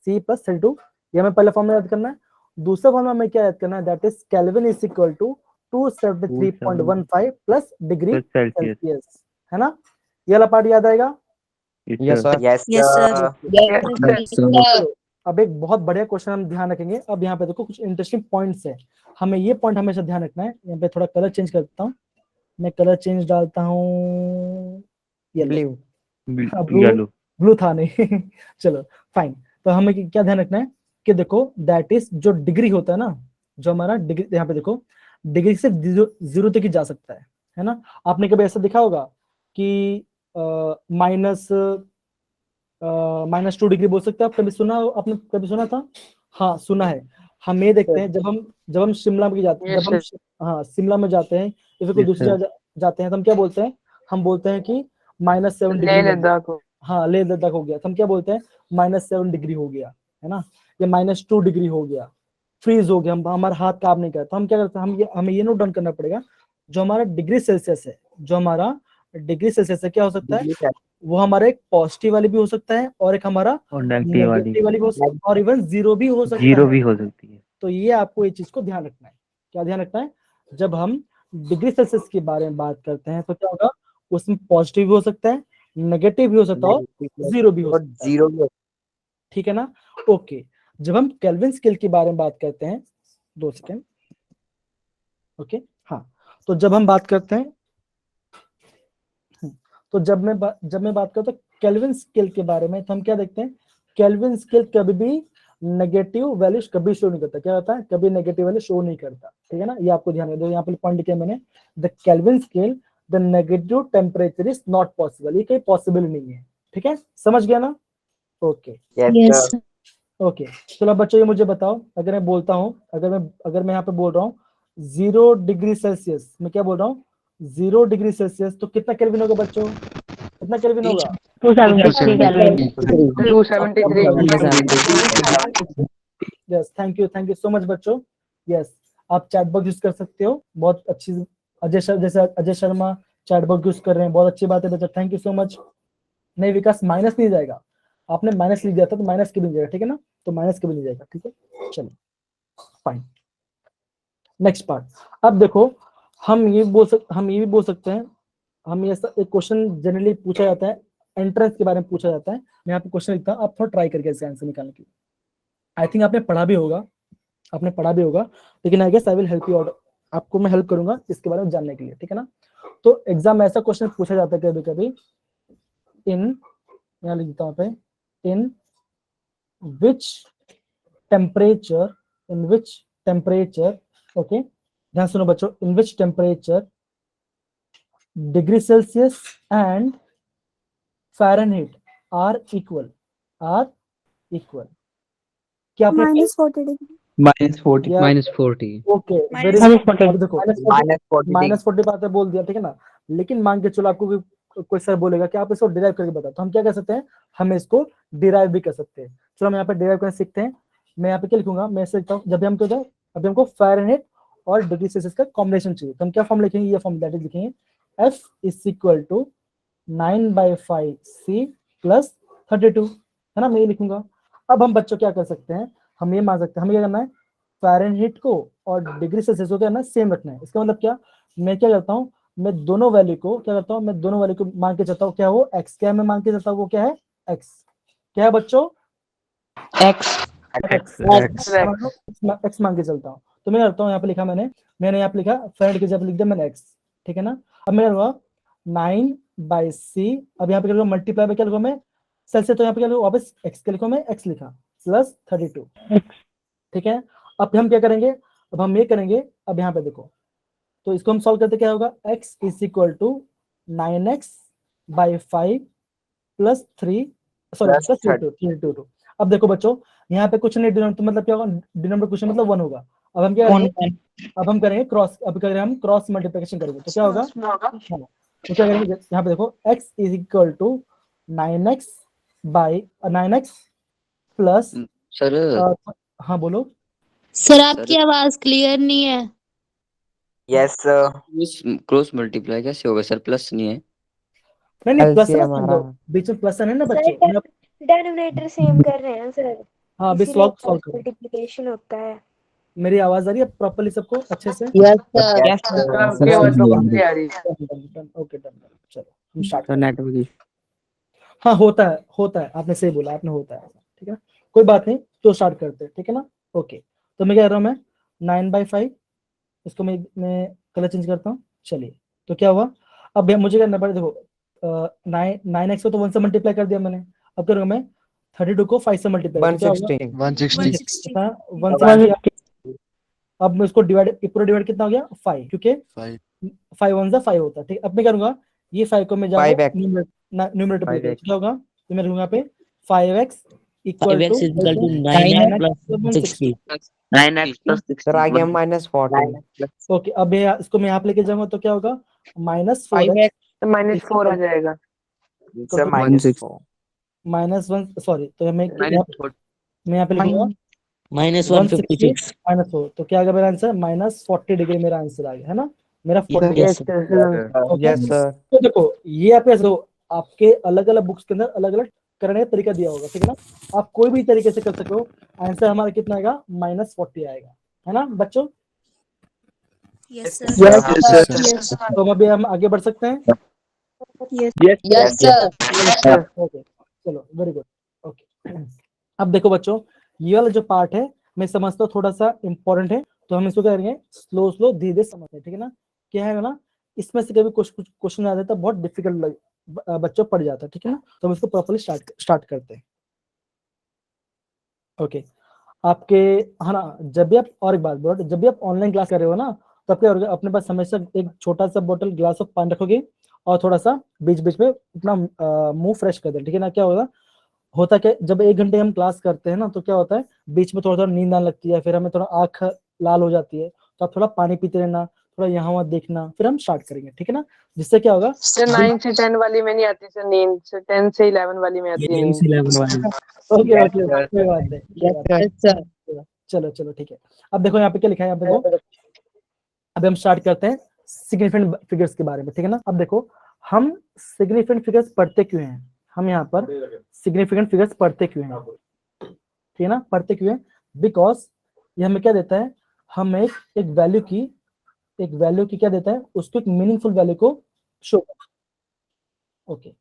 C plus L2। ये हमें पहले फॉर्मूला याद करना है। दूसरा फॉर्मूला हमें क्या याद करना है, that is Kelvin is equal to 273.15 plus degree Celsius, है ना। ये वाला पार्ट याद आएगा? Yes sir. Yes Yes, sir. Sir. अब एक बहुत बढ़िया क्वेश्चन हम ध्यान रखेंगे। अब यहाँ पे देखो कुछ इंटरेस्टिंग पॉइंट्स है, हमें ये पॉइंट हमेशा ध्यान रखना है। यहाँ पे थोड़ा कलर चेंज करता हूँ, मैं कलर चेंज डालता हूँ येलो, ब्लू था नहीं चलो फाइन। तो हमें क्या ध्यान रखना है कि देखो दैट इज जो डिग्री होता है ना, जो हमारा डिग्री, यहाँ पे देखो डिग्री से 0 तक ही जा सकता है ना। आपने कभी ऐसा देखा होगा कि -2 डिग्री बोल सकते हैं आप, कभी सुना, आपने कभी सुना था? हाँ सुना है। हम ये देखते हैं जब हम शिमला में जाते हैं, जब हम शिमला में जाते हैं या फिर कोई दूसरी जगह जाते हैं, तो हम क्या बोलते हैं, हम बोलते हैं कि -7 डिग्री, हाँ लेह लद्दाख हो गया, तो हम क्या बोलते हैं, -7 डिग्री हो गया, है ना, या -2 डिग्री हो गया, फ्रीज हो गया, हमारा हाथ काम नहीं करता। हम क्या करते हैं, हमें ये नोट डाउन करना पड़ेगा, जो हमारा डिग्री सेल्सियस है, क्या हो सकता है, वो हमारा एक पॉजिटिव वाली भी हो सकता है और एक हमारा नेगेटिव वाली भी हो सकता है, और इवन 0 भी हो सकता है। तो ये आपको ये चीज को ध्यान रखना है। क्या ध्यान रखना है, जब हम डिग्री सेल्सियस के बारे में बात करते हैं तो क्या होगा, उसमें पॉजिटिव भी हो सकता है, नेगेटिव भी हो सकता है और 0 भी हो सकता है, ठीक है ना। ओके, जब हम केल्विन स्केल के बारे में बात करते हैं, 2 सेकेंड, ओके हाँ, तो जब हम बात करते हैं, तो जब मैं बात करता हूँ केल्विन स्केल के बारे में, तो हम क्या देखते हैं, केल्विन स्केल कभी भी नेगेटिव वैल्यू कभी शो नहीं करता। क्या होता है, कभी नेगेटिव वैल्यू शो नहीं करता, ठीक है ना। ये आपको ध्यान रखना, यहाँ पे पॉइंट किया मैंने, the kelvin scale the negative temperature is not possible, ये कहीं पॉसिबल नहीं है, ठीक है, समझ गया ना। ओके ओके, चलो बच्चों ये मुझे बताओ, अगर मैं बोलता हूँ, अगर मैं यहाँ पे बोल रहा हूँ 0 डिग्री सेल्सियस, मैं क्या बोल रहा हूँ 0 डिग्री सेल्सियस, तो कितना केल्विन होगा बच्चों, कितना केल्विन होगा? 273। Yes, thank you so much बच्चों। यस, आप चैट बॉक्स यूज कर सकते हो, बहुत अच्छी, Ajay Sharma chat box use कर रहे हैं, बहुत अच्छी बात है बच्चा, थैंक यू सो मच। नहीं विकास, माइनस नहीं जाएगा, आपने माइनस लिख दिया था तो माइनस के भी नहीं जाएगा, ठीक है ना, तो माइनस के भी नहीं जाएगा, ठीक है, चलो फाइन। नेक्स्ट पार्ट, अब देखो हम ये भी बोल सकते हैं, हम ये एक क्वेश्चन जनरली पूछा जाता है, एंट्रेंस के बारे में पूछा जाता है। मैं यहाँ पे क्वेश्चन लिखता हूँ, आप थोड़ा ट्राई करके इसका आंसर निकालने के लिए। आई थिंक आपने पढ़ा भी होगा, लेकिन I guess I will help you out, आपको मैं हेल्प करूंगा इसके बारे में जानने के लिए, ठीक है ना। तो एग्जाम में ऐसा क्वेश्चन पूछा जाता है कभी कभी, यहाँ लिख देता हूँ पे, इन विच टेम्परेचर, ओके ध्यान सुनो बच्चों, in which temperature degree Celsius and Fahrenheit are equal, क्या आपने -40 -40। ओके वेरी गुड, देखो -40 बात बोल दिया, ठीक है ना। लेकिन मान के चलो आपको कोई सर बोलेगा कि आप इसको डिराइव करके बताओ, तो हम क्या कर सकते हैं, हम इसको डिराइव भी कर सकते हैं। चलो हम यहाँ पे डिराइव करना सीखते हैं। मैं यहाँ पे क्या लिखूंगा, मैं ऐसे लिखता हूँ, जब भी हम क्या, अभी हमको फ़ारेनहाइट और डिग्री सेल्सियस का कॉम्बिनेशन चाहिए, तो हम क्या फॉर्म लिखेंगे, ये फॉर्म दैट इज लिखेंगे F is equal to 9/5 C plus 32, है ना, मैं ये लिखूंगा। अब हम बच्चों क्या कर सकते हैं, हम ये मान सकते हैं, हमें क्या करना है, फ़ारेनहाइट को और डिग्री सेल्सियस को क्या करना है, सेम रखना है। इसका मतलब क्या, मैं क्या करता हूँ, मैं दोनों वैल्यू को क्या करता हूँ, मैं दोनों वैल्यू को मान के चलता हूँ, क्या वो x, क्या मैं मान के चलता हूँ, वो क्या है x, क्या है बच्चों, X x मान के चलता हूँ। तो मैं करता हूँ, यहाँ पे लिखा मैंने यहाँ पे लिखा फ़ारेनहाइट की जगह लिख दिया मैंने x, ठीक है ना। अब मैं करूँगा 9/C, अब यहाँ पे क्या लिखूंगा, मल्टीप्लाई बाय क्या लिखूंगा मैं, सेल्सियस, तो यहाँ पे क्या लिखूंगा, वापस x के लिखूंगा मैं, x लिखा प्लस 32, ठीक है। अब हम क्या करेंगे, अब हम ये करेंगे, अब यहाँ पे देखो, तो इसको हम सॉल्व करते क्या होगा, x is equal to 9x/5 plus 3, sorry plus 32। अब देखो बच्चों, यहाँ पे कुछ नहीं, डिनोमिनेटर मतलब क्या होगा, डिनोमिनेटर कुछ मतलब 1 होगा। अब हम क्या करेंगे, अब हम करेंगे क्रॉस, अब करेंगे हम क्रॉस मल्टीप्लिकेशन करेंगे, तो क्या होगा, तो क्या करेंगे, यहाँ पे देखो x is equal to 9x plus, sir हाँ बोलो, सर आपकी आवाज क्लियर नहीं है। Yes sir. क्रॉस मल्टीप्लाई कैसे होगा सर, प्लस नहीं है। नहीं प्लस LCM आ रहा। बीच में प्लस है ना सर बच्चों, डिनोमिनेटर सेम कर रहे हैं सर, हाँ अभी इसीलिए सॉल्व करो। मल्टीप्लिकेशन होता है। मेरी आवाज आ रही है प्रॉपर्ली सबको अच्छे से, Yes sir. Yes, sir. आपकी आवाज तो कम आ रही है। ओके डन, चलो हम स्टार्ट तो नेटवर्क हाँ होता है, आपने सही बोला, आपने होता है, ठीक है, कोई बात नहीं, तो स्टार्ट करते हैं, ठीक है ना। ओके, तो मैं कह रहा हूँ, मैं 9/5, इसको मैं कलर चेंज करता हूँ, चलिए, तो क्या हुआ, अब मुझे करना पड़ेगा, देखो 9x को तो 1 से मल्टीप्लाई कर दिया मैंने, अब करूँगा मैं 32 को 5 से मल्टीप्लाई, 160, अब मैं इसको पूरा डिवाइड कितना हो गया, 5, क्योंकि 5 1 जा 5 होता है, ठीक। अब मैं करूंगा, ये 5 को मैं जाऊंगा न्यूमरेटर पे, क्या होगा, तो मैं लिखूंगा पे 5x equal to 9x plus 160, 9x plus 6 sir आ गया -40। ओके। अब इसको मैं यहाँ पे लेके जाऊंगा, तो क्या होगा, -4x -4 आ जाएगा। सर -4 -1, सॉरी, तो मैं यहाँ पे लिखूंगा -160 -4, तो क्या आ गया मेरा आंसर, -40 डिग्री मेरा आंसर आ गया, है ना, मेरा 40। Yes sir. तो देखो ये आप ऐसे आपके अलग अलग बुक्स के अंदर अलग अलग करने का तरीका दिया होगा, ठीक है ना, आप कोई भी तरीके से कर सकते हो, आंसर हमारा कितना आएगा, -40 आएगा, है ना बच्चों। यस तो अभी हम आगे बढ़ सकते हैं, यस सर। ओके चलो वेरी गुड, ओके। अब देखो बच्चों, ये वाला जो पार्ट है मैं समझता हूँ थोड़ा सा इंपॉर्टेंट है, तो हम इसको क्या करेंगे, स्लो धीरे समझते हैं, ठीक है ना। क्या है ना, इसमें से कभी कुछ क्वेश्चन आ जाता है, बहुत डिफिकल्ट बच्चों पड़ जाता है, ठीक है ना, तो हम इसको प्रॉपर्ली स्टार्ट करते हैं। ओके, आपके, हाँ ना, जब भी आप, और एक बात बोलो, जब भी आप ऑनलाइन क्लास कर रहे हो ना, तो आप क्या करोगे, अपने पास हमेशा एक छोटा सा बोतल ग्लास ऑफ पानी रखोगे, और थोड़ा सा बीच बीच में अपना मुंह फ्रेश कर दे, ठीक है ना। क्या होता क्या, जब 1 घंटे हम क्लास करते हैं ना, तो क्या होता है, बीच में थोड़ा नींद आने लगती है, फिर हमें थोड़ा आंख लाल हो जाती है, तो आप थोड़ा पानी पीते रहना, थोड़ा यहाँ वहाँ देखना, फिर हम स्टार्ट करेंगे, ठीक है ना, जिससे क्या होगा, सर 9 से 10 वाली में नहीं आती सर नींद, सर 10 से 11 वाली में आती है नींद। ओके कोई बात नहीं, चलो ठीक है। अब देखो यहाँ पे क्या लिखा है, यहाँ पे देखो, अभी हम स्टार्ट करते हैं सिग्निफिकेंट फिगर्स के बारे में, ठीक है ना। अब देखो हम सिग्निफिकेंट फिगर्स पढ़ते क्यों हैं, हम यहाँ पर सिग्निफिकेंट फिगर्स पढ़ते क्यों हैं, ठीक है ना, पढ़ते क्यों हैं, बिकॉज ये हमें क्या देता है, हम एक वैल्यू की क्या देता है, उसको एक मीनिंगफुल वैल्यू को शो करता है।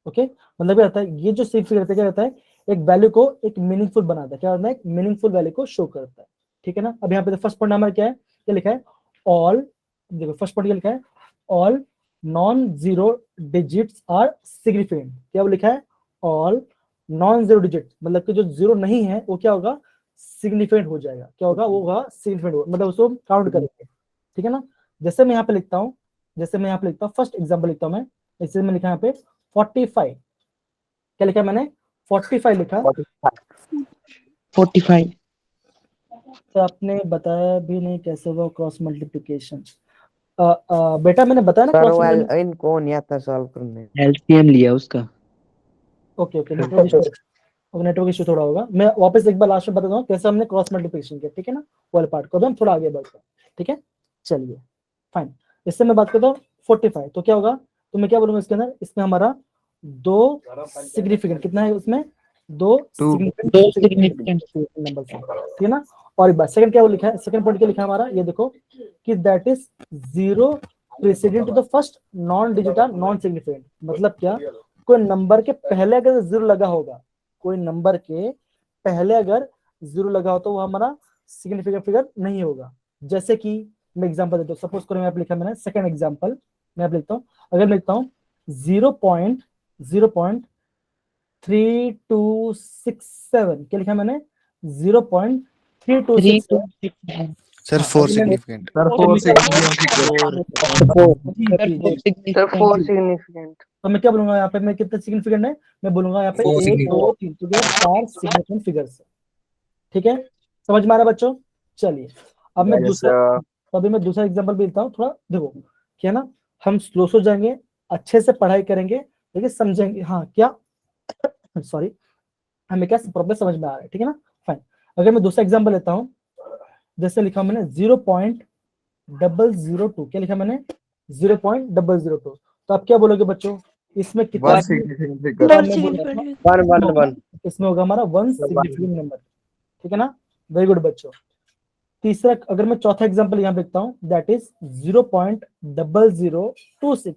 ओके मतलब क्या होता है, ये जो सिग्निफिकेंट क्या रहता है, एक वैल्यू को एक मीनिंगफुल बनाता है, क्या होता है, एक मीनिंगफुल वैल्यू को शो करता है, ठीक है ना। अब यहाँ पे फर्स्ट पॉइंट हमारा क्या है, क्या लिखा है, ऑल, देखो फर्स्ट पॉइंट क्या लिखा है, all non zero digits are significant, क्या वो लिखा है, ऑल नॉन जीरो डिजिट, मतलब कि जो जीरो नहीं है वो क्या होगा, सिग्निफिकेंट हो जाएगा, क्या होगा, वो होगा सिग्निफिकेंट होगा, मतलब उसको काउंट करेंगे, ठीक है ना। जैसे मैं यहाँ पे लिखता हूँ, फर्स्ट एग्जाम्पल लिखता हूँ मैं, इससे मैं लिखा यहाँ पे 45, क्या लिखा मैंने, 45 लिखा, 45 तो आपने बताया भी नहीं कैसे हुआ क्रॉस मल्टीप्लिकेशन, बेटा मैंने बताया ना सर क्रॉस वो मल्टीप्लिकेशन। इनको नहीं आता सॉल्व करने। एलसीएम लिया उसका। ओके ओके, नेटवर्क इशू थोड़ा होगा। मैं वापस एक बार लास्ट में बताता हूँ कैसे हमने क्रॉस मल्टीप्लिकेशन किया, ठीक है ना, वाले पार्ट को। हम थोड़ा आगे बढ़ते हैं, ठीक है, चलिए फाइन। इससे मैं बात करता हूँ 45, तो क्या होगा, तो मैं क्या बोलूंगा इसके अंदर, इसमें हमारा 2 सिग्निफिकेंट, कितना है उसमें, 2 सिग्निफिकेंट नंबर, ठीक है ना। और एक बात सेकंड क्या वो लिखा है, सेकंड पॉइंट क्या लिखा है हमारा, ये देखो कि that is 0 president to the first non digit are non significant. मतलब क्या, कोई नंबर के पहले अगर 0 लगा होगा, कोई नंबर के पहले अगर 0 लगा हो तो वो हमारा सिग्निफिकेंट फिगर नहीं होगा। जैसे कि मैं एग्जांपल देता हूँ, सपोज करो मैं लिखा मैंने सेकंड एग्जांपल, मैं लिखता हूँ, अगर मैं लिखता हूँ 0.3267, क्या लिखा मैंने, 0.3267। Sir 4 significant. Sir 4 significant. तो मैं क्या बोलूंगा यहाँ पे, मैं कितने सिग्निफिकेंट है, मैं बोलूंगा यहाँ पे 1 2 3 तो 4 सिग्निफिकेंट फिगर्स है, ठीक है, समझ में आ रहा है बच्चों। चलिए अब मैं दूसरा, अभी मैं दूसरा एग्जांपल भी लेता हूँ, थोड़ा देखो क्या ना, हम स्लो सो जाएंगे, अच्छे से पढ़ाई करेंगे, लेकिन समझेंगे, हाँ क्या, सॉरी, हमें क्या प्रॉब्लम समझ में आ रहा है, ठीक है ना, फाइन। अगर मैं दूसरा एग्जांपल लेता हूँ, जैसे लिखा मैंने 0.002, क्या लिखा मैंने, 0.002, तो आप क्या बोलोगे बच्चों, इसमें कितना, इसमें होगा हमारा 1 सिग्निफिकेंट नंबर, ठीक है ना, वेरी गुड बच्चों। तीसरा, अगर मैं चौथा एग्जांपल यहाँ देखता हूँ, दैट इज 0.0026,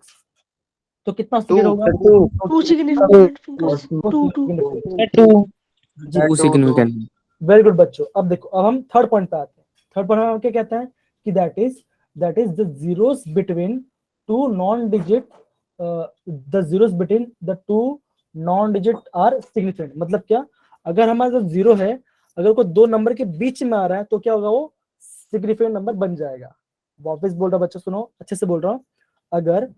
तो कितना सिग्निफिकेंट होगा, 2 significant figures, 2 significant. Very good बच्चों। अब देखो, अब हम थर्ड पॉइंट पे आते हैं। थर्ड पॉइंट में क्या कहते हैं कि that is the zeros between two non digit, the zeros between the two non digit are significant. मतलब क्या, अगर हमारा जो जीरो है, अगर कोई 2 नंबर के बीच में आ रहा है तो क्या होगा, वो सिग्निफिकेंट नंबर बन जाएगा। वापस बोल रहा बच्चों, सुनो अच्छे से बोल रहा हूँ, अगर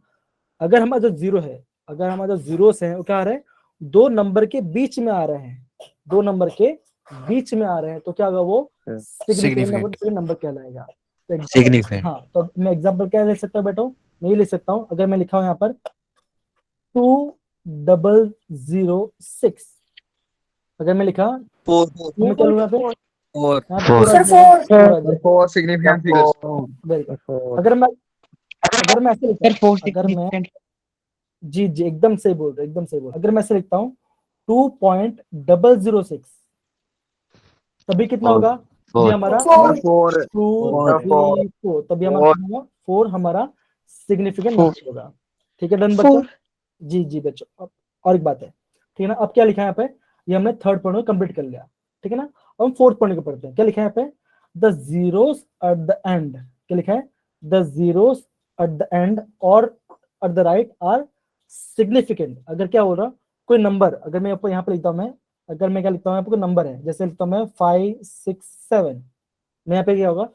हमारा जो जीरो है, अगर हमारा जो जीरोस है वो क्या आ रहे हैं, 2 नंबर के बीच में आ रहे हैं, 2 नंबर के बीच में आ रहे हैं, तो क्या होगा, वो सिग्निफिकेंट नंबर कहलाएगा। सिग्निफिकेंट। हाँ, तो मैं एग्जांपल क्या ले सकता हूँ बेटा, मैं ये ले सकता हूँ, अगर मैं लिखा हूँ यहाँ पर 2006, अगर मैं लिखा तो मैं क्या लूंगा फिर, 4 सिग्निफिकेंट फिगर्स। अगर मैं ऐसे लिखता हूँ, अगर मैं, जी जी एकदम सही बोल रहे, एकदम सही बोल, अगर मैं ऐसे लिखता हूँ 2.006, तभी कितना होगा, तभी हमारा 4 तभी हमारा 4 हमारा सिग्निफिकेंट नंबर होगा, ठीक है डन बच्चों। जी जी बच्चों, और एक बात है, ठीक है ना, अब क्या लिखा है यहाँ पे, ये हमने थर्ड पॉइंट को कंप्लीट कर लिया, ठीक है ना। अब हम फोर्थ पॉइंट को पढ़ते हैं, क्या लिखा है यहाँ पे, the zeros at the end, क्या लिखा है, the zeros at the end और at the right are significant. अगर क्या हो रहा, कोई नंबर, अगर मैं यहाँ पे लिखता हूँ, मैं अगर मैं क्या लिखता हूँ, यहाँ पे कोई नंबर है, जैसे लिखता हूँ मैं 5 6 7, मैं यहाँ पे क्या होगा,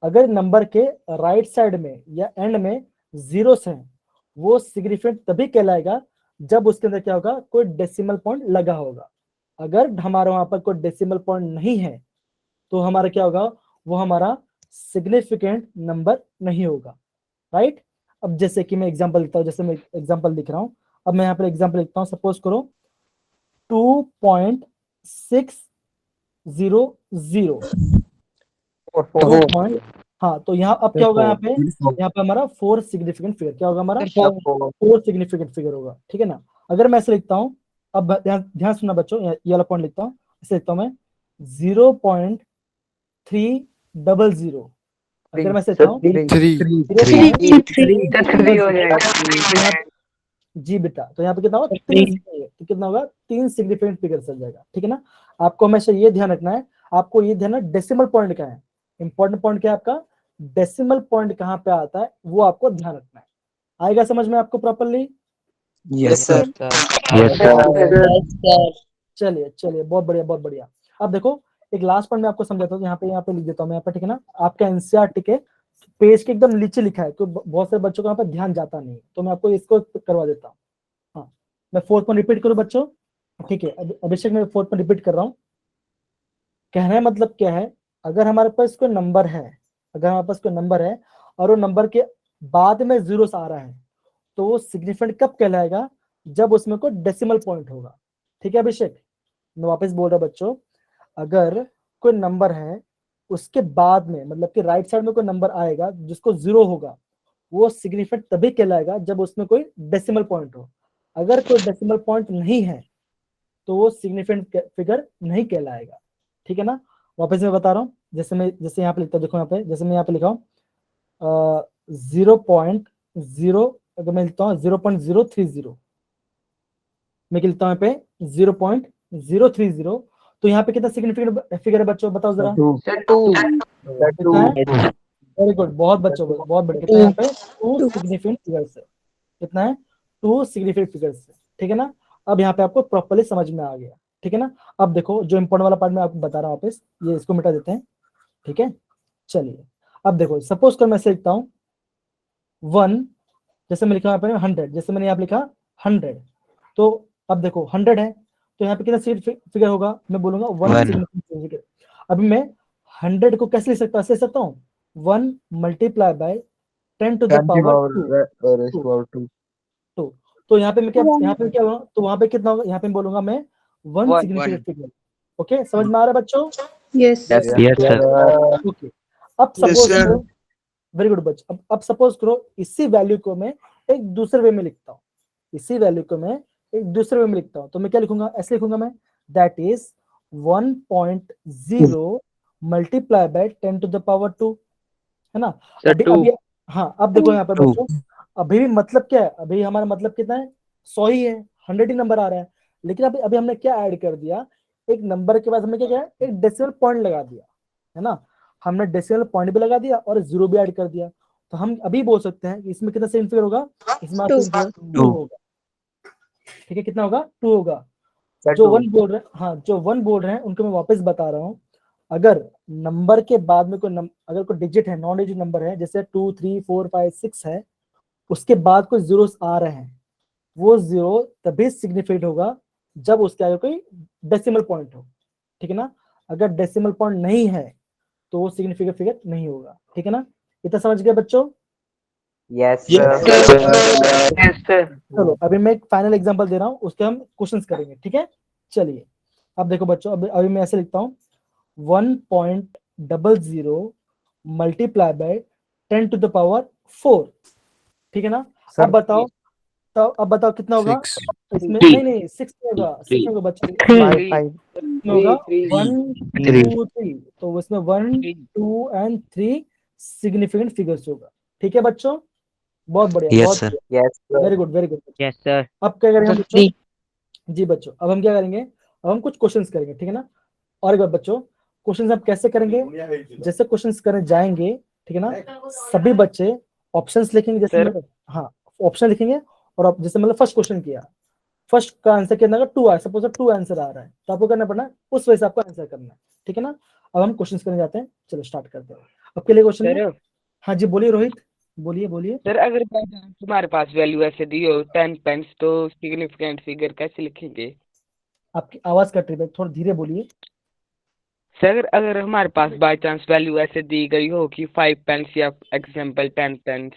अगर नंबर के राइट साइड में या एंड में जीरोस हैं, वो सिग्निफिकेंट तभी कहलाएगा जब उसके अंदर क्या होगा, कोई डेसिमल पॉइंट लगा होगा। अगर हमारे वहां पर कोई डेसिमल पॉइंट नहीं है तो हमारा क्या होगा, वो हमारा सिग्निफिकेंट नंबर नहीं होगा, राइट। अब जैसे कि मैं एग्जांपल लिखता हूँ, जैसे मैं एग्जांपल लिख रहा हूँ, अब मैं यहाँ पर एग्जांपल लिखता हूँ, सपोज करो 2.600, हाँ, तो यहाँ अब क्या होगा, यहाँ पे हमारा 4 सिग्निफिकेंट फिगर, क्या होगा हमारा 4 सिग्निफिकेंट फिगर होगा, ठीक है ना। अगर मैं ऐसे लिखता हूँ, अब ध्यान सुनना बच्चों, ये वाला पॉइंट लिखता हूँ, ऐसे लिखता हूँ मैं 0.300, अगर मैं ऐसे लिखता हूँ 3 हो जाएगा। जी बेटा, तो यहाँ पे कितना होगा, 3, तो कितना होगा, 3 सिग्निफिकेंट फिगर चल जाएगा, ठीक है ना। आपको हमेशा ये ध्यान रखना है, आपको ये ध्यान रखना, डेसिमल पॉइंट क्या है, इंपॉर्टेंट पॉइंट क्या है आपका, डेसिमल पॉइंट कहाँ पे आता है, वो आपको ध्यान रखना है। आएगा समझ में आपको प्रॉपर्ली? Yes sir. चलिए चलिए, बहुत बढ़िया बहुत बढ़िया। अब देखो, एक लास्ट पॉइंट मैं आपको समझाता हूँ, यहाँ पे लिख देता हूँ मैं यहाँ पे, ठीक है ना। आपका एनसीईआरटी के पेज के एकदम नीचे लिखा है, तो बहुत सारे बच्चों को यहाँ पे ध्यान जाता नहीं, तो मैं आपको इसको करवा देता हूँ। हाँ, मैं फोर्थ पॉइंट रिपीट करूँ बच्चों, ठीक है, अभिषेक मैं फोर्थ पॉइंट रिपीट कर रहा हूँ। कहने मतलब क्या है, अगर हमारे पास कोई नंबर है, अगर हमारे पास कोई नंबर है और वो नंबर के बाद में जीरो आ रहा है तो वो सिग्निफिकेंट कब कहलाएगा, जब उसमें कोई डेसिमल पॉइंट होगा। ठीक है अभिषेक, मैं वापस बोल रहा बच्चों, अगर कोई नंबर है उसके बाद में मतलब कि राइट साइड में कोई नंबर आएगा जिसको जीरो होगा, वो सिग्निफिकेंट तभी कहलाएगा जब उसमें कोई डेसिमल पॉइंट हो। अगर कोई डेसिमल पॉइंट नहीं है तो वो सिग्निफिकेंट फिगर नहीं कहलाएगा। ठीक है ना, वापस मैं बता रहा हूँ, जैसे यहाँ पे लिखता हूँ, देखो यहाँ पे जैसे मैं यहाँ पे लिखा हूँ 0.0, अगर मैं लिखता हूँ 0.030, मैं लिखता हूँ यहाँ पे 0.030, तो यहाँ पे कितना सिग्निफिकेंट फिगर है बच्चों, बताओ जरा। कितना है? वेरी गुड, बहुत बच्चों, बहुत बढ़िया। कितना है यहाँ पे? 2 सिग्निफिकेंट फिगर्स है। कितना है? 2 सिग्निफिकेंट फिगर्स है। ठीक है ना, अब यहाँ पे आपको प्रॉपर्ली समझ में आ गया। ठीक है ना, अब देखो जो इंपॉर्टेंट वाला पार्ट मैं आपको बता रहा हूँ वापस, ये इसको मिटा देते हैं। ठीक है, चलिए अब देखो, सपोज कर मैं लिखता हूँ 1, जैसे मैं लिखा यहाँ पे 100, जैसे मैंने यहाँ लिखा 100, तो अब देखो 100 है तो यहाँ पे कितना फिगर होगा, मैं बोलूंगा 1 सिग्निफिकेंट फिगर। अभी मैं 100 को कैसे लिख सकता हूँ 1 multiply by 10 to the power 2। तो यहाँ पे मैं क्या बोलूंगा, तो वहां पे कितना होगा, यहाँ पे बोलूंगा मैं 1 सिग्निफिकेंट फिगर। ओके, समझ में आ रहा है बच्चों? यस ओके, अब सपोज करो, वेरी गुड बच्चों, अब सपोज करो इसी वैल्यू को मैं एक दूसरे वे में लिखता हूँ, इसी वैल्यू को मैं एक दूसरे वे में लिखता हूँ, तो मैं क्या लिखूंगा, ऐसे लिखूंगा मैं, that is 1.0 multiply by 10 to the power 2, है ना। अभी हाँ, अब देखो यहाँ पे बच्चों, अभी भी मतलब क्या है, अभी हमारा मतलब कितना है, 100 ही है, 100 ही नंबर आ रहा है, लेकिन अभी हमने क्या ऐड कर दिया, एक नंबर के बाद हमने क्या किया, एक डेसिमल पॉइंट लगा दिया, है ना। हमने डेसिमल पॉइंट भी लगा दिया और जीरो भी ऐड कर दिया, तो हम अभी बोल सकते हैं कि इसमें कितना सिग्निफिकेंट होगा, इसमें 2 होगा। ठीक है, कितना होगा, 2 होगा। जो 1 बोल रहे हैं, हाँ जो 1 बोल रहे हैं उनको मैं वापस बता रहा हूँ, अगर नंबर के बाद में अगर कोई डिजिट है, नॉन डिजिट नंबर है, जैसे 2 3 4 5 6 है, उसके बाद कोई जीरो आ रहे हैं, वो जीरो तभी सिग्निफिकेंट होगा जब उसके आगे कोई डेसिमल पॉइंट हो। ठीक है ना, अगर डेसिमल पॉइंट नहीं है तो वो सिग्निफिकेंट फिगर नहीं होगा। ठीक है ना, इतना समझ गए बच्चों? यस चलो अभी मैं एक फाइनल एग्जांपल दे रहा हूँ, उसके हम क्वेश्चंस करेंगे। ठीक है, चलिए अब देखो बच्चों, अभी मैं ऐसे लिखता हूँ 1.00 multiply by 10 to the power 4। ठीक है ना, अब बताओ, तो अब बताओ कितना होगा इसमें, नहीं 6 होगा, 6 होगा बच्चों, होगा 1 2 3, तो इसमें 1 2 एंड 3 सिग्निफिकेंट फिगर्स होगा। ठीक है बच्चों, बहुत बढ़िया, बहुत very good, very good. Yes sir. अब क्या करेंगे बच्चों? जी बच्चों, अब हम क्या करेंगे, अब हम कुछ क्वेश्चंस करेंगे। ठीक है ना, और एक बार बच्चों, क्वेश्चंस आप कैसे करेंगे, जैसे क्वेश्चंस करने जाएंगे, ठीक है ना, सभी बच्चे ऑप्शंस लिखेंगे, जैसे हाँ ऑप्शन लिखेंगे, और जैसे मतलब फर्स्ट क्वेश्चन किया, फर्स्ट का आंसर कितना, 2 आया, सपोज 2 आंसर आ रहा है, तो आपको करना पड़ना उस वजह से आपको आंसर करना है। ठीक है ना, अब हम क्वेश्चंस करने जाते हैं, चलो स्टार्ट करते हैं। आपके लिए क्वेश्चन, हाँ जी बोलिए रोहित, बोलिए। सर अगर तुम्हारे पास वैल्यू ऐसे दी हो 10 पेंस, तो सिग्निफिकेंट फिगर कैसे लिखेंगे? आपकी आवाज कट रही है, थोड़ा धीरे बोलिए। सर अगर हमारे पास बाय चांस वैल्यू ऐसे दी गई हो कि 5 पेंस या एग्जांपल 10 पेंस,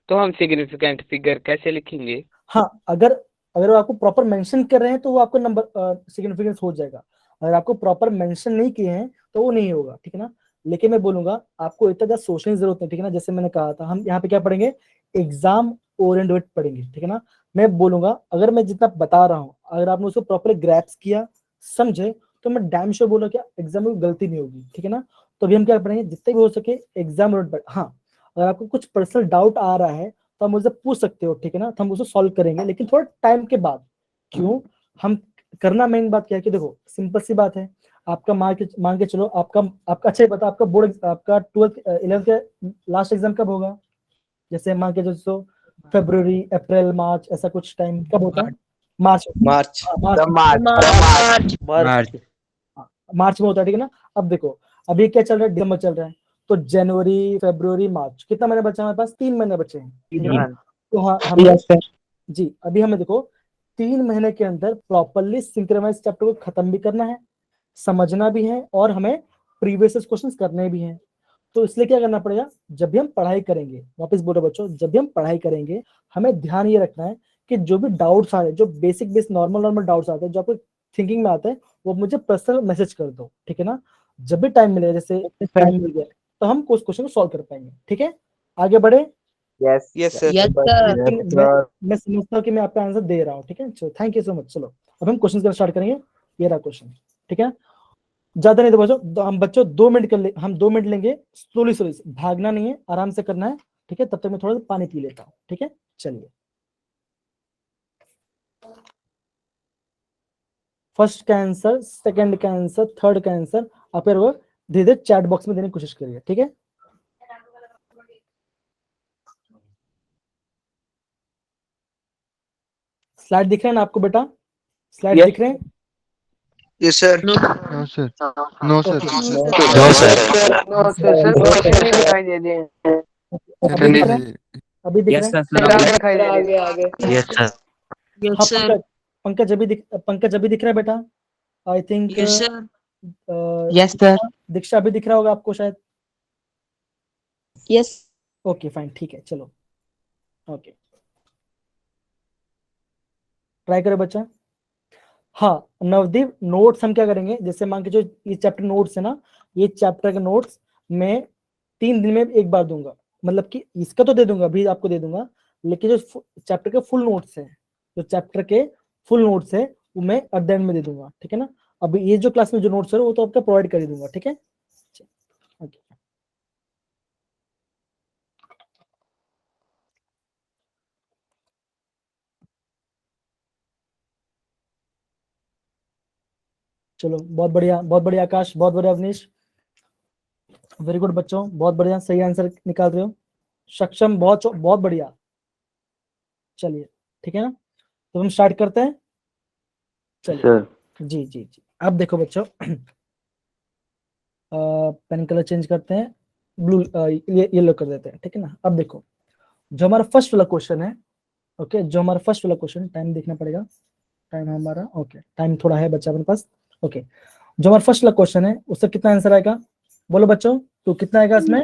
तो हम सिग्निफिकेंट फिगर कैसे लिखेंगे? हाँ, अगर वो आपको प्रॉपर मेंशन कर रहे हैं तो वो आपको नंबर सिग्निफिकेंस हो जाएगा, अगर आपको प्रॉपर मेंशन नहीं किए हैं तो वो नहीं होगा। ठीक है ना, लेकिन मैं बोलूंगा आपको इतना ज्यादा सोचने की जरूरत नहीं। ठीक है ना, जैसे मैंने कहा था, हम यहाँ पे क्या पढ़ेंगे, एग्जाम ओरिएंटेड पढ़ेंगे। ठीक है ना, मैं बोलूंगा अगर मैं जितना बता रहा हूँ, अगर आपने उसको प्रॉपरली ग्रैप्स किया, समझे, तो मैं डैम श्योर बोला क्या एग्जाम में गलती नहीं होगी। ठीक है ना, तो अभी हम क्या पढ़ेंगे, जितने भी हो सके एग्जाम ओरिएंटेड। हाँ, अगर आपको कुछ पर्सनल डाउट आ रहा है तो आप मुझसे पूछ सकते हो। ठीक है ना, तो हम उसको सॉल्व करेंगे, लेकिन थोड़ा टाइम के बाद। क्यों, हम करना मेन बात क्या है कि देखो सिंपल सी बात है, आपका मान के चलो, आपका अच्छा ही पता, आपका बोर्ड, आपका 12th 11th के लास्ट एग्जाम कब होगा, जैसे मान के चलो फरवरी अप्रैल मार्च, ऐसा कुछ टाइम कब होता है, मार्च में होता है। ठीक है ना, अब देखो अभी क्या चल रहा है, दिसंबर चल रहा है, तो जनवरी फरवरी मार्च, कितना महीने बचा हमारे पास, 3 महीने बचे हैं। तो हाँ हमें जी, अभी हमें देखो 3 महीने के अंदर प्रॉपरली सिंक्रोनाइज चैप्टर को खत्म भी करना है, समझना भी है, और हमें प्रीवियस क्वेश्चंस करने भी हैं। तो इसलिए क्या करना पड़ेगा, जब भी हम पढ़ाई करेंगे, वापस बोलो बच्चों, जब भी हम पढ़ाई करेंगे हमें ध्यान ये रखना है कि जो भी डाउट्स आ रहे हैं, जो बेसिक नॉर्मल डाउट्स आते हैं, जो आपको थिंकिंग में आते हैं, वो मुझे पर्सनल मैसेज कर दो, ठीक है ना। जब भी टाइम मिलेगा, जैसे टाइम मिल गया तो हम उस क्वेश्चन को सॉल्व कर पाएंगे, ठीक है। आगे बढ़े। Yes sir. मैं समझता हूँ कि मैं आपका आंसर दे रहा हूँ, ठीक है। चलो थैंक यू सो मच। चलो अब हम क्वेश्चन करना स्टार्ट करेंगे। ये रहा क्वेश्चन, ठीक है। ज्यादा नहीं तो बच्चों, हम बच्चों 2 मिनट हम 2 मिनट लेंगे, स्लोली भागना नहीं है, आराम से करना है, ठीक है। तब तक मैं थोड़ा सा पानी पी लेता हूँ, ठीक है। चलिए, फर्स्ट का आंसर, सेकंड का आंसर, थर्ड का आंसर आप वो धीरे धीरे चैट बॉक्स में देने की कोशिश करिए, ठीक है। स्लाइड दिख रहे हैं ना आपको बेटा? स्लाइड दिख रहे हैं? Yes sir. No sir. No sir. No sir. No sir, question नहीं दिखाई दे रहे हैं। अभी दिख रहे हैं? अभी दिख रहे हैं? दिखाई दे रहे हैं। आगे यस सर। हाँ पंकज अभी दिख रहा है बेटा? I think yes sir. Diksha अभी दिख रहा होगा आपको शायद। यस। ओके फाइन, ठीक है। चलो ओके, ट्राई करो बच्चा। हाँ नवदीप, नोट्स हम क्या करेंगे, जैसे मान के जो ये चैप्टर नोट्स है ना, ये चैप्टर के नोट्स मैं 3 दिन में एक बार दूंगा। मतलब कि इसका तो दे दूंगा, अभी आपको दे दूंगा, लेकिन जो चैप्टर के फुल नोट्स है, जो चैप्टर के फुल नोट्स है वो मैं एट द एंड में दे दूंगा, ठीक है ना। अभी ये जो क्लास में जो नोट्स है वो तो आपका प्रोवाइड कर ही दूंगा, ठीक है। ओके चलो, बहुत बढ़िया आकाश, बहुत बढ़िया अवनीश, वेरी गुड बच्चों, बहुत बढ़िया, सही आंसर निकाल रहे हो। सक्षम, बहुत बढ़िया। चलिए ठीक है ना, तो हम स्टार्ट करते हैं। चलिए जी जी जी। अब देखो बच्चों, पेन कलर चेंज करते हैं, ब्लू येलो कर देते हैं, ठीक है ना। अब देखो जो हमारा फर्स्ट वाला क्वेश्चन है, ओके, जो हमारा फर्स्ट वाला क्वेश्चन, टाइम देखना पड़ेगा, टाइम हमारा, ओके टाइम थोड़ा है बच्चा अपने पास, ओके। जो हमारा फर्स्ट वाला क्वेश्चन है उससे कितना आंसर आएगा, बोलो बच्चों, तो कितना आएगा इसमें?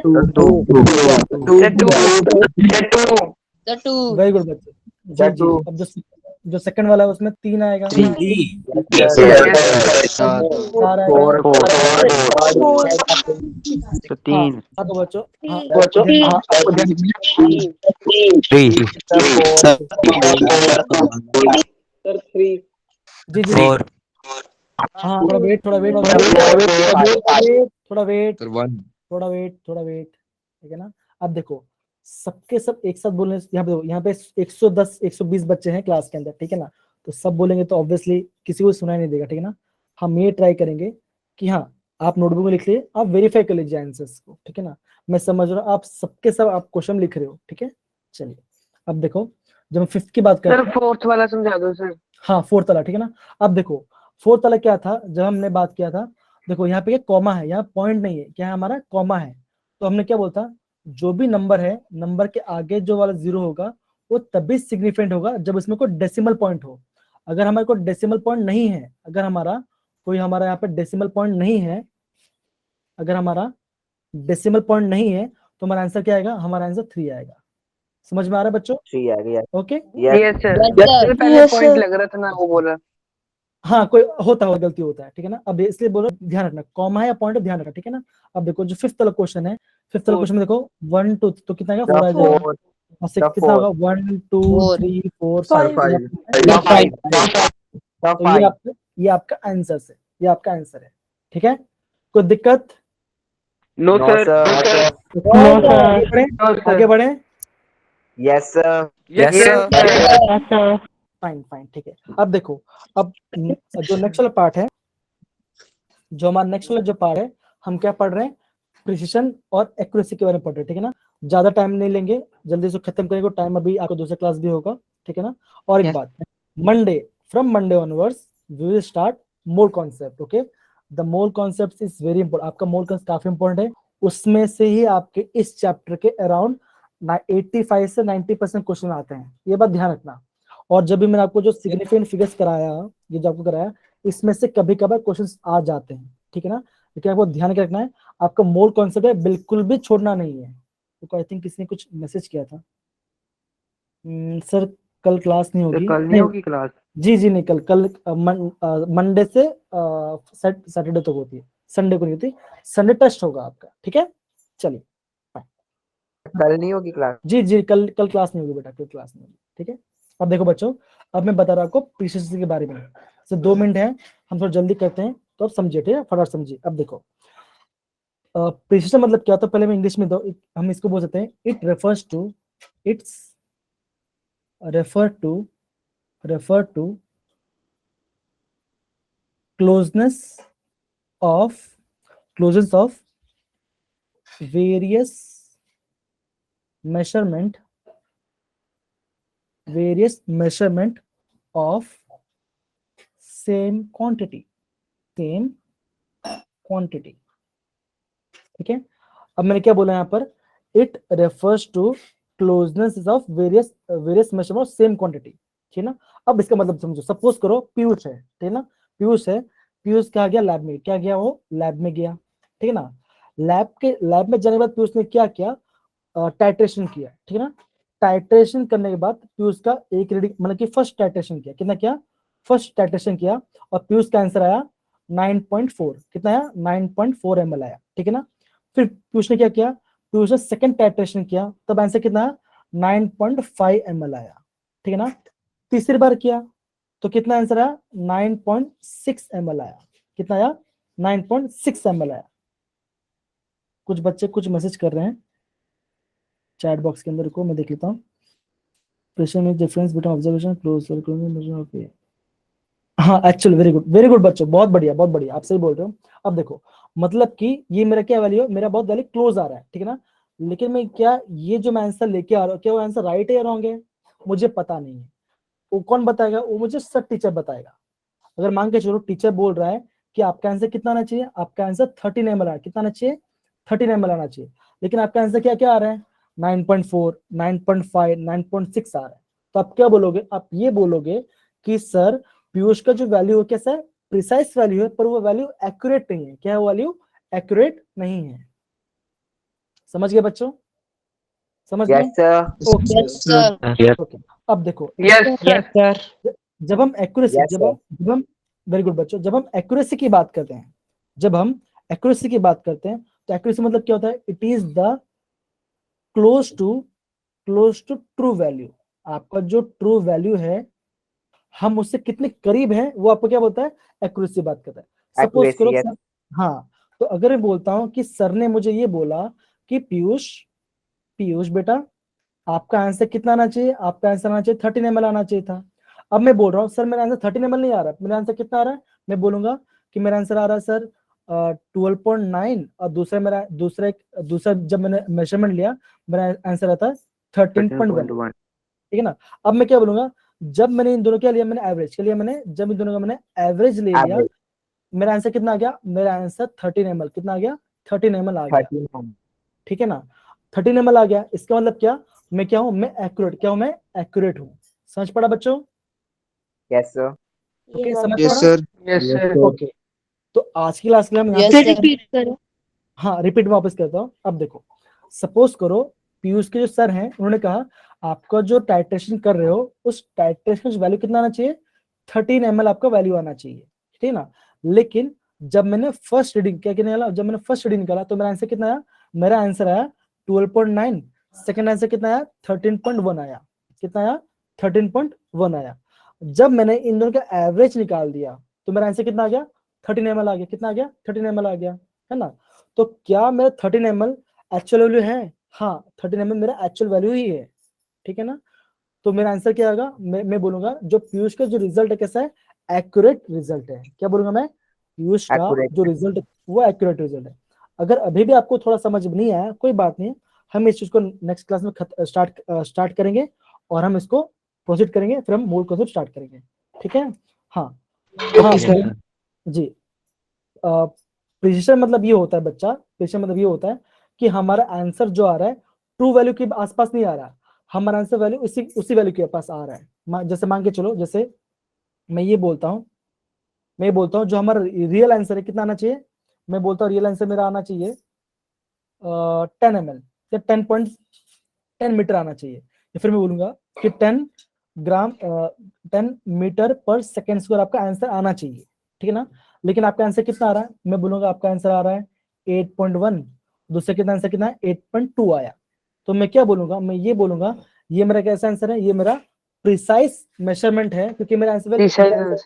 वेरी गुड बच्चे, जी जी। अब जो सेकंड वाला है उसमें 3 आएगा, 4 आएगा, तो 3 हाँ तो बच्चों, हाँ जी जी, हाँ थोड़ा वेट ठीक है ना। अब देखो सबके सब एक साथ बोलने, यहाँ पे 110 120 बच्चे हैं क्लास के अंदर, ठीक है ना। तो सब बोलेंगे तो ऑब्वियसली किसी को सुनाई नहीं देगा, ठीक है ना। हम ये ट्राई करेंगे कि हाँ आप नोटबुक में लिख लिए, आप वेरीफाई कर लीजिए आंसर्स को, ठीक है ना। मैं समझ रहा हूँ आप सबके सब आप क्वेश्चन लिख रहे हो, ठीक है। चलिए अब देखो, जब हम 5th की बात करते हैं, फोर्थ वाला समझा दो सर। हाँ 4th वाला, ठीक है ना। अब देखो 4th वाला क्या था, जब हमने बात किया था, देखो यहाँ पे क्या कॉमा है, यहाँ पॉइंट नहीं है, क्या है हमारा कॉमा है। तो हमने क्या बोलता, जो भी नंबर है, नंबर के आगे जो वाला 0 होगा वो तभी सिग्निफिकेंट होगा जब इसमें कोई डेसिमल पॉइंट हो। अगर हमारे को डेसिमल पॉइंट नहीं है, अगर हमारा यहाँ पे डेसिमल पॉइंट नहीं है, अगर हमारा डेसिमल पॉइंट नहीं है तो हमारा आंसर क्या आएगा, हमारा आंसर 3 आएगा। समझ में आ रहा है बच्चों? 3 आ गया। ओके यस सर, पहले पॉइंट लग रहा था ना, वो बोला। हाँ कोई होता है, गलती होता है, ठीक है ना। अब इसलिए बोलो ध्यान रखना, कॉमा है या पॉइंट, ध्यान रखना, ठीक है ना। अब देखो जो 5th वाला क्वेश्चन है, 5th वाला क्वेश्चन में देखो 1 2 तो कितना आएगा, 4 आ जाएगा, और 6 कितना होगा, 1 2 3 4 5। तो ये आपका आंसर है, ये आपका आंसर है, ठीक है। कोई दिक्कत? No sir. आगे बढ़े। Yes sir. फाइन ठीक है। अब देखो, अब जो नेक्स्ट वाला पार्ट है, जो हमारा नेक्स्ट वाला जो पार्ट है, हम क्या पढ़ रहे हैं, प्रिसिशन और एक्यूरेसी के बारे में पढ़ रहे हैं, ठीक है ना। ज्यादा टाइम नहीं लेंगे, जल्दी से खत्म करेंगे, टाइम अभी आपको दूसरा क्लास भी होगा, ठीक है ना। और एक बात, from Monday onwards we will start mole concept, okay. The mole concept is very important, आपका मोल कॉन्सेप्ट काफी इंपॉर्टेंट है, उसमें से ही आपके इस चैप्टर के अराउंड 85 से 90% क्वेश्चन आते हैं, ये बात ध्यान रखना। और जब भी मैंने आपको जो सिग्निफिकेंट फिगर्स कराया, ये जो आपको कराया, इसमें से कभी कभार क्वेश्चंस आ जाते हैं, ठीक है ना। लेकिन आपको ध्यान क्या रखना है, आपका मोल कॉन्सेप्ट है बिल्कुल भी छोड़ना नहीं है। तो आई थिंक किसी ने कुछ मैसेज किया था, सर कल क्लास नहीं होगी। कल नहीं होगी क्लास? जी नहीं, कल मंडे से सैटरडे तक होती है, संडे को नहीं होती। संडे टेस्ट होगा आपका, ठीक है। चलिए कल नहीं होगी क्लास? जी कल क्लास नहीं होगी बेटा, कल क्लास नहीं होगी, ठीक है। अब देखो बच्चों, अब मैं बता रहा हूँ आपको प्रीसिशन के बारे में। तो 2 मिनट है, हम थोड़ा जल्दी करते हैं, तो अब समझिए, ठीक है, फटाफट समझिए। अब देखो प्रीसिशन मतलब क्या होता है, पहले मैं इंग्लिश में हम इसको बोल सकते हैं, it refers to, it's refer to closeness of various measurement of same quantity, ठीक है। अब मैंने क्या बोला यहाँ पर, it refers to closeness of various measurement of same quantity, ठीक है ना। अब इसका मतलब समझो, सपोज करो पीयूष है, ठीक है ना, पीयूष क्या गया लैब में, क्या गया वो लैब में गया, ठीक है ना। लैब में जाने के बाद पीयूष ने क्या किया, टाइट्रेशन किया, ठीक है ना। टाइट्रेशन करने के बाद पीयूष का एक रीडिंग, मतलब कि फर्स्ट टाइट्रेशन किया, कितना किया, फर्स्ट टाइट्रेशन किया, और पीयूष का आंसर आया 9.4, कितना आया 9.4 ml आया, ठीक है ना। फिर पीयूष ने क्या किया, पीयूष ने सेकंड टाइट्रेशन किया, तब आंसर कितना आया 9.5 ml आया, ठीक है ना। तीसरी बार किया तो कितना आंसर आया 9.6 ml आया, कितना आया 9.6 ml आया। कुछ बच्चे कुछ मैसेज कर रहे हैं चैट बॉक्स के अंदर, को मैं देख लेता हूँ। प्रेशर में difference between observation close okay, हाँ एक्चुअली वेरी गुड बच्चों, बहुत बढ़िया आप सही बोल रहे हो। अब देखो मतलब कि ये मेरा क्या वैल्यू है, मेरा बहुत वैल्यू क्लोज आ रहा है, ठीक है ना। लेकिन मैं क्या, ये जो मैं आंसर लेके आ रहा हूँ, क्या वो आंसर राइट है या रॉन्ग है, मुझे पता नहीं है। वो कौन बताएगा, वो मुझे सर टीचर बताएगा। अगर मान के चलो टीचर बोल रहा है कि आपका आंसर कितना आना चाहिए, आपका आंसर 13 ml है, कितना आना चाहिए 13 ml आना चाहिए, लेकिन आपका आंसर क्या आ रहा है 9.4, 9.5, 9.6 आ रहा है। तो आप क्या बोलोगे, आप ये बोलोगे कि सर पीयूष का जो वैल्यू है कैसा है, प्रिसाइज वैल्यू है, पर वो वैल्यू एक्यूरेट नहीं है। क्या है वो वैल्यू, एक्यूरेट नहीं है। समझ गए बच्चों, समझ गए? Yes sir. ओके। अब देखो यस सर। जब हम एक्यूरेसी, Yes, जब हम वेरी गुड बच्चों, जब हम एक्यूरेसी की बात करते हैं, तो एक्यूरेसी मतलब क्या होता है, it is the close to true value. आपका जो ट्रू वैल्यू है, हम उससे कितने करीब हैं, वो आपको क्या बोलता है, एक्यूरेसी बात करता है। सपोज करो Accuracy, yes. हाँ, तो अगर मैं बोलता हूँ कि सर ने मुझे ये बोला कि पीयूष बेटा आपका आंसर कितना आना चाहिए, आपका आंसर आना चाहिए 13 ml आना चाहिए था। अब मैं बोल रहा हूँ सर मेरा आंसर 13 ml नहीं आ रहा, मेरा आंसर कितना आ रहा है, मैं बोलूंगा कि मेरा आंसर आ रहा है सर 12.9, और दूसरा जब मैंने मेजरमेंट लिया मेरा आंसर आता है 13.1, ठीक है ना। अब मैं क्या बोलूंगा, जब मैंने इन दोनों क्या लिया, मैंने एवरेज के लिया, जब इन दोनों का मैंने एवरेज ले लिया, मेरा आंसर कितना आ गया, मेरा आंसर 13 ml, कितना आ गया 13 ml आ गया, ठीक है ना। 13 ml आ गया, इसका मतलब क्या, मैं क्या हूं, मैं एक्यूरेट हूं। समझ पड़ा बच्चों? Yes sir. ओके, समझ यस पड़ा? सर। Yes sir. ओके, तो आज की क्लास के लिए हम यहाँ फिर पे रिपीट करो। हाँ रिपीट वापस करता हूँ। अब देखो सपोज करो पीयूष के जो सर हैं, उन्होंने कहा आपका जो टाइट्रेशन कर रहे हो, उस टाइट्रेशन वैल्यू कितना आना चाहिए 13 ml आपका वैल्यू आना चाहिए, ठीक है ना। लेकिन जब मैंने फर्स्ट रीडिंग निकाला तो मेरा आंसर कितना आया, मेरा आंसर आया 12.9, सेकंड आंसर कितना आया 13.1 आया, कितना आया 13.1 आया। जब मैंने इन दोनों का एवरेज निकाल दिया तो मेरा आंसर कितना आ गया 13 ml आ गया, कितना आ गया 13 ml आ गया, है ना। तो क्या मेरा 13 ml एक्चुअल वैल्यू है, हाँ 13 ml मेरा एक्चुअल वैल्यू ही है, ठीक है ना। तो मेरा आंसर क्या होगा, मैं बोलूंगा जो पीयूष का जो रिजल्ट है कैसा है, एक्यूरेट रिजल्ट है। क्या बोलूंगा मैं, पीयूष का Accurate. जो रिजल्ट वो एक्यूरेट रिजल्ट है। अगर अभी भी आपको थोड़ा समझ नहीं आया कोई बात नहीं, हम इस चीज को नेक्स्ट क्लास में स्टार्ट करेंगे और हम इसको प्रोसीड करेंगे, फिर हम मूल कॉन्सेप्ट स्टार्ट करेंगे, ठीक है। हाँ जी, प्रिसिशन मतलब ये होता है बच्चा, प्रिसिशन मतलब ये होता है कि हमारा आंसर जो आ रहा है ट्रू वैल्यू के आसपास नहीं आ रहा, हमारा आंसर वैल्यू उसी वैल्यू के पास आ रहा है। जैसे मान के चलो, जैसे मैं ये बोलता हूँ जो हमारा रियल आंसर है कितना आना चाहिए, मैं बोलता हूँ रियल आंसर मेरा आना चाहिए 10 ml या 10 मीटर आना चाहिए, या फिर मैं बोलूंगा कि 10 मीटर पर सेकेंड स्क्वायर आपका आंसर आना चाहिए, ठीक है ना। लेकिन आपका आंसर कितना आ रहा है, मैं बोलूंगा आपका आंसर आ रहा है 8.1, दूसरे कितना आंसर कितना है 8.2 आया। तो मैं क्या बोलूंगा, मैं ये बोलूंगा ये मेरा कैसा आंसर है, ये मेरा प्रिसाइज मेजरमेंट है, क्योंकि मेरा आंसर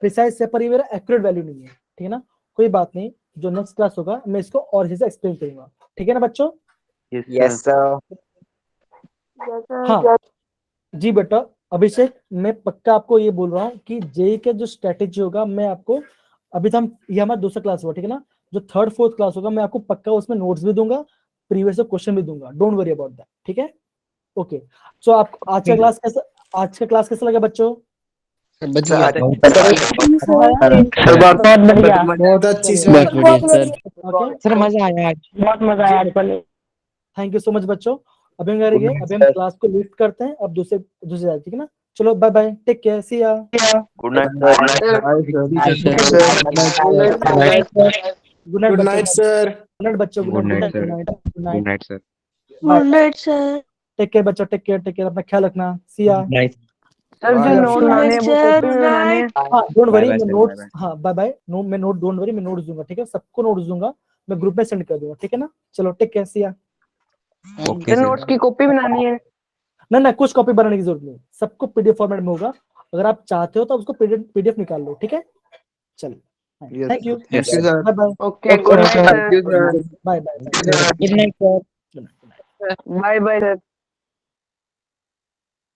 प्रिसाइज है पर ये मेरा एक्यूरेट वैल्यू नहीं है, ठीक है ना। कोई बात नहीं, जो नेक्स्ट क्लास होगा मैं इसको और अच्छे से एक्सप्लेन करूंगा, ठीक है ना बच्चों। Yes sir. हाँ जी बेटा अभिषेक, मैं पक्का आपको ये बोल रहा हूँ कि जेई का जो स्ट्रेटेजी होगा मैं आपको, अभी तो ये हमारा दूसरा क्लास हुआ, ठीक है ना। जो थर्ड फोर्थ क्लास होगा मैं आपको पक्का उसमें नोट्स भी दूंगा, प्रीवियस क्वेश्चन भी दूंगा, डोंट वरी अबाउट दैट, ठीक है। ओके सो आप आज का क्लास कैसा लगा बच्चों? बढ़िया बहुत बढ़िया। बहुत अच्छी सर। सर मजा आया आज, बहुत मजा आया आज। थैंक यू सो मच बच्चों। अभी हम करेंगे, अभी हम क्लास को लिफ्ट करते हैं, अब दूसरे ठीक है ना। चलो bye bye, take care, see ya. Good night good night sir. Good night बच्चों, good night sir. Good night sir. Good night sir. Take care बच्चों, टेक केयर, अपना ख्याल रखना, सी या। सर जो नोट लाने हैं वो कॉपी में बनाने हैं। हाँ डोंट वरी, Bye-bye, मैं sir, नोट्स, bye-bye. हाँ बाय बाय, मैं नोट डोंट वरी, मैं नोट्स दूंगा, ठीक है, सबको नोट्स दूंगा, मैं ग्रुप में सेंड कर दूंगा, ठीक है ना। चलो टेक केयर, सी या। ओके नोट्स की कॉपी बनानी है। ना कुछ कॉपी बनाने की जरूरत नहीं, सबको पीडीएफ फॉर्मेट में होगा, अगर आप चाहते हो तो उसको पीडीएफ निकाल लो, ठीक है। चलिए thank you, bye bye. Okay good night sir. Bye bye. Good night sir. Bye bye sir.